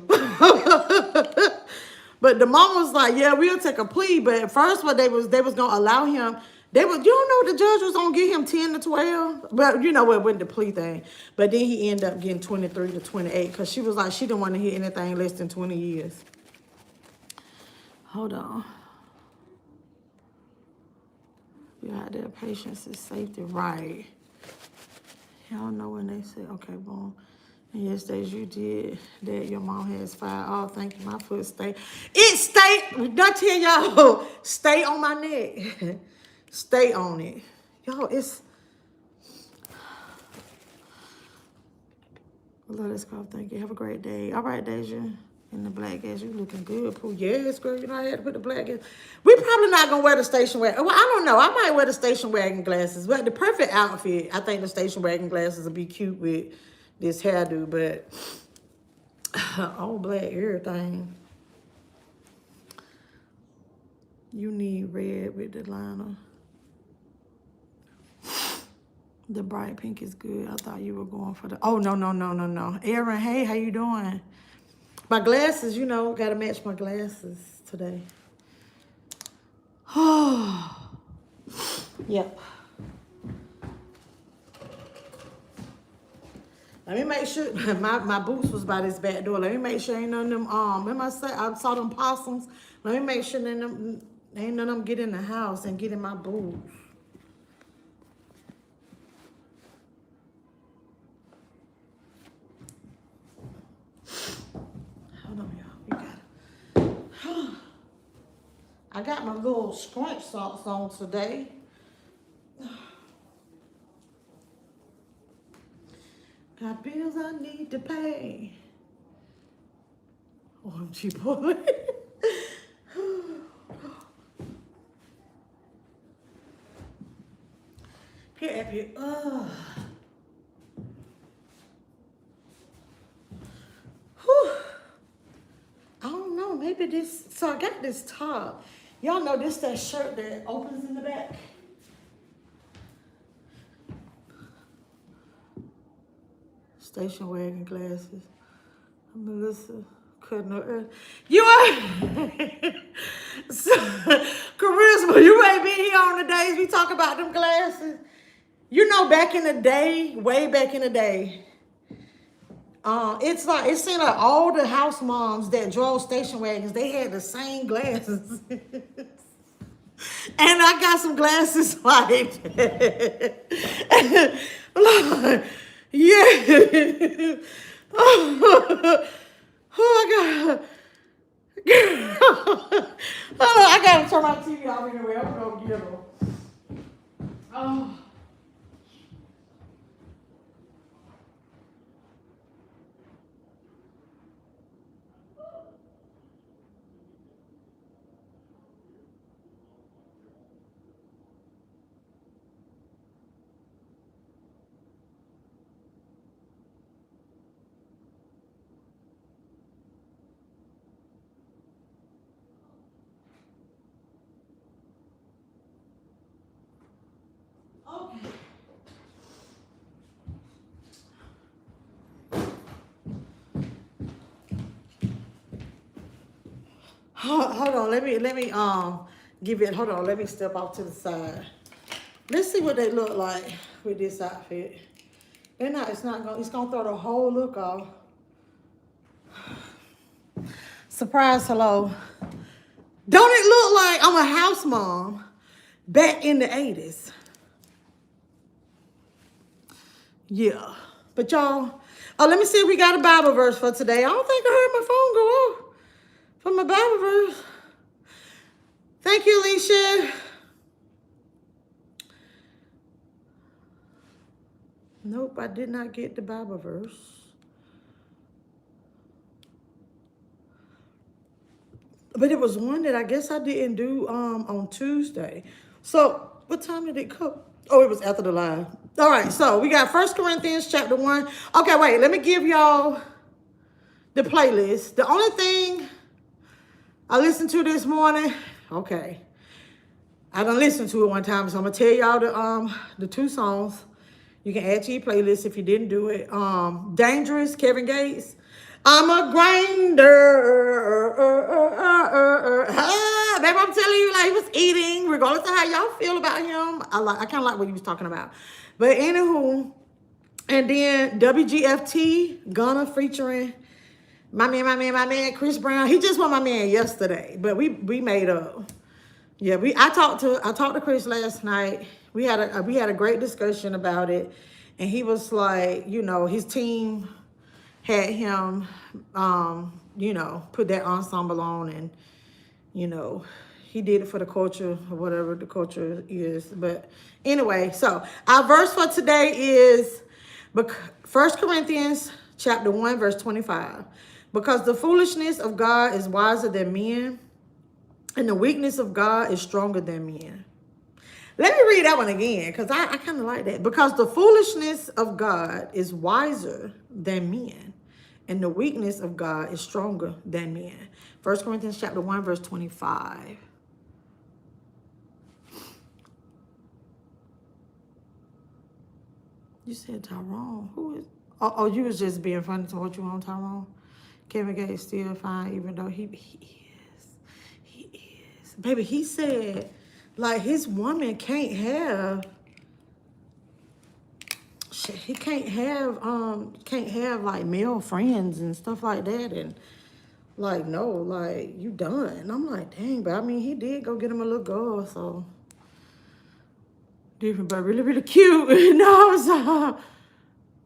But the mom was like, yeah, we'll take a plea. But at first what they was gonna allow him, you don't know the judge was gonna give him 10 to 12. But you know what, with the plea thing. But then he ended up getting 23 to 28 because she was like, she didn't want to hear anything less than 20 years. Hold on. You out there, patience is safety, right? Y'all know when they say, okay, boom. And yesterday you did that, your mom has fired. Oh, thank you, my foot stay. It stay, don't tell y'all, stay on my neck. Stay on it. Y'all, it's, love this girl, thank you. Have a great day. All right, Deja. In the black gas, you looking good, Pooh. Yes, girl, you know I had to put the black gas. We probably not gonna wear the station wagon. Well, I don't know. I might wear the station wagon glasses. But the perfect outfit, I think the station wagon glasses would be cute with this hairdo. But all black, everything. You need red with the liner. The bright pink is good. I thought you were going for the. Oh no. Erin, hey, how you doing? My glasses, you know, gotta match my glasses today. Oh, yep. Let me make sure my boots was by this back door. Let me make sure ain't none of them. Remember I saw them possums. Let me make sure ain't none of them get in the house and get in my boots. I got my little scrunch socks on today. Got bills I need to pay. OMG, boy. Happy. I don't know. Maybe this. So I got this top. Y'all know this that shirt that opens in the back. Station wagon glasses. Melissa cutting her earth. You are Charisma, you ain't been here on the days we talk about them glasses. You know, back in the day, way back in the day, it seemed like all the house moms that drove station wagons, they had the same glasses. And I got some glasses like Lord, yeah. Oh, I gotta turn my TV off anyway. I'm gonna get them. Oh. Okay. Hold on, let me give it. Hold on, let me step off to the side. Let's see what they look like with this outfit. They're not. It's gonna throw the whole look off. Surprise, hello. Don't it look like I'm a house mom back in the 80s? Yeah. But y'all, oh, let me see if we got a Bible verse for today. I don't think I heard my phone go off for my Bible verse. Thank you, Alicia. Nope, I did not get the Bible verse. But it was one that I guess I didn't do on Tuesday. So what time did it come? Oh, it was after the live. All right, so we got 1 Corinthians chapter 1. Okay, wait, let me give y'all the playlist. The only thing I listened to this morning, okay. I done listened to it one time, so I'm gonna tell y'all the 2 songs. You can add to your playlist if you didn't do it. Dangerous, Kevin Gates. I'm a grinder. Baby, I'm telling you, like, he was eating, regardless of how y'all feel about him. I kind of like what he was talking about. But anywho, and then WGFT, Gunna featuring my man, Chris Brown. He just won my man yesterday, but we made up. Yeah, I talked to Chris last night. We had a great discussion about it, and he was like, you know, his team had him, you know, put that ensemble on, and you know, he did it for the culture or whatever the culture is. But anyway, so our verse for today is 1 Corinthians chapter 1, verse 25. Because the foolishness of God is wiser than men, and the weakness of God is stronger than men. Let me read that one again, because I kind of like that. Because the foolishness of God is wiser than men, and the weakness of God is stronger than men. 1 Corinthians chapter 1, verse 25. You said Tyrone. Who is? Oh, you was just being funny to what you on, Tyrone. Kevin Gates still fine, even though he is. He is. Baby, he said, like, his woman can't have, shit, he can't have like male friends and stuff like that, and like, no, like, you done. And I'm like, dang, but I mean, he did go get him a little girl, so different, but really, really cute. No, so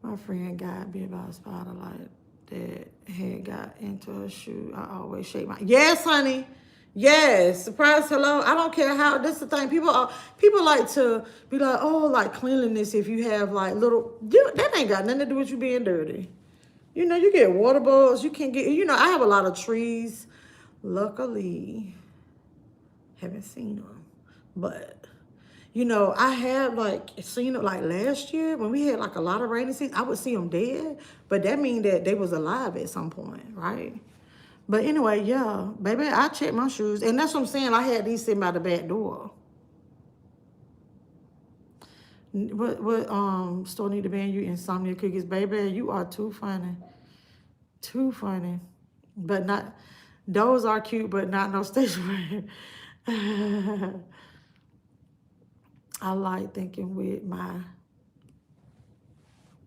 my friend got bit by a spider like that, had got into her shoe. I always shake my, yes, honey. Yes, surprise, hello. I don't care how, this is the thing. People like to be like, oh, like cleanliness, if you have like little, that ain't got nothing to do with you being dirty. You know, you get water bugs, you can get, you know, I have a lot of trees. Luckily, haven't seen them. But, you know, I have like seen it like last year when we had like a lot of rainy season, I would see them dead. But that means that they was alive at some point, right? But anyway, yeah, baby, I checked my shoes. And that's what I'm saying. I had these sitting by the back door. What store need to ban you insomnia cookies? Baby, you are too funny. Too funny. But not, those are cute, but not no stationery. I like thinking with my,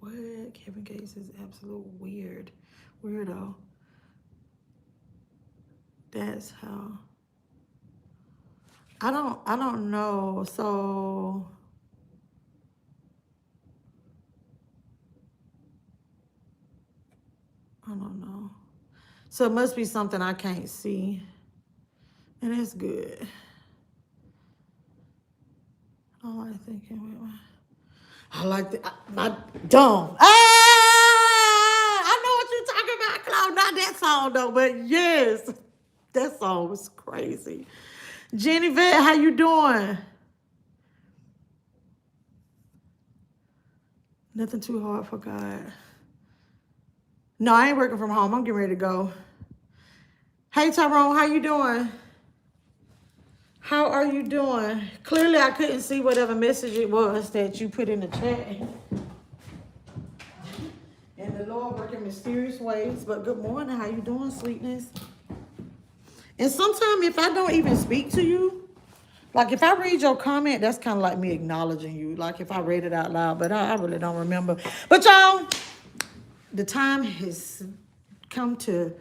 what? Kevin Gates is absolute weirdo. That's how I don't know. So I don't know. So it must be something I can't see. And it's good. I like thinking with my, I like the, my dumb. I know what you're talking about, Claude. Not that song though, but yes. That song was crazy. Jenny Vet, how you doing? Nothing too hard for God. No, I ain't working from home. I'm getting ready to go. Hey Tyrone, how you doing? How are you doing? Clearly I couldn't see whatever message it was that you put in the chat. And the Lord work in mysterious ways. But good morning. How you doing, sweetness? And sometimes if I don't even speak to you, like if I read your comment, that's kind of like me acknowledging you. Like if I read it out loud, but I really don't remember. But y'all, the time has come to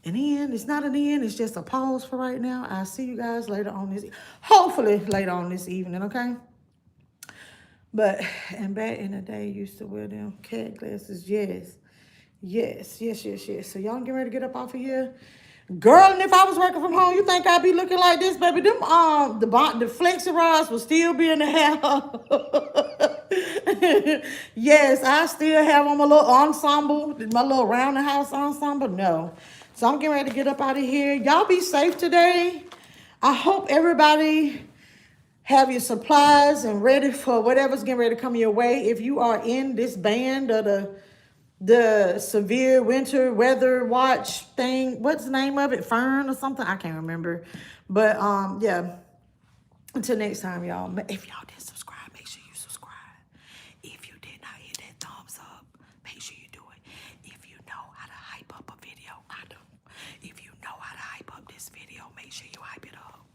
an end. It's not an end. It's just a pause for right now. I'll see you guys later on this, hopefully later on this evening, okay? But, and back in the day, used to wear them cat glasses. Yes. Yes, yes, yes, yes. So y'all get ready to get up off of here? Girl, and if I was working from home, you think I'd be looking like this, baby? Them the flexi rods will still be in the house. Yes, I still have on my little ensemble, my little round the house ensemble. No. So I'm getting ready to get up out of here. Y'all be safe today. I hope everybody have your supplies and ready for whatever's getting ready to come your way. If you are in this band of the severe winter weather watch thing, what's the name of it? Fern or something? I can't remember. But yeah. Until next time, y'all. If y'all didn't subscribe, make sure you subscribe. If you did not hit that thumbs up, make sure you do it. If you know how to hype up a video, I do. If you know how to hype up this video, make sure you hype it up.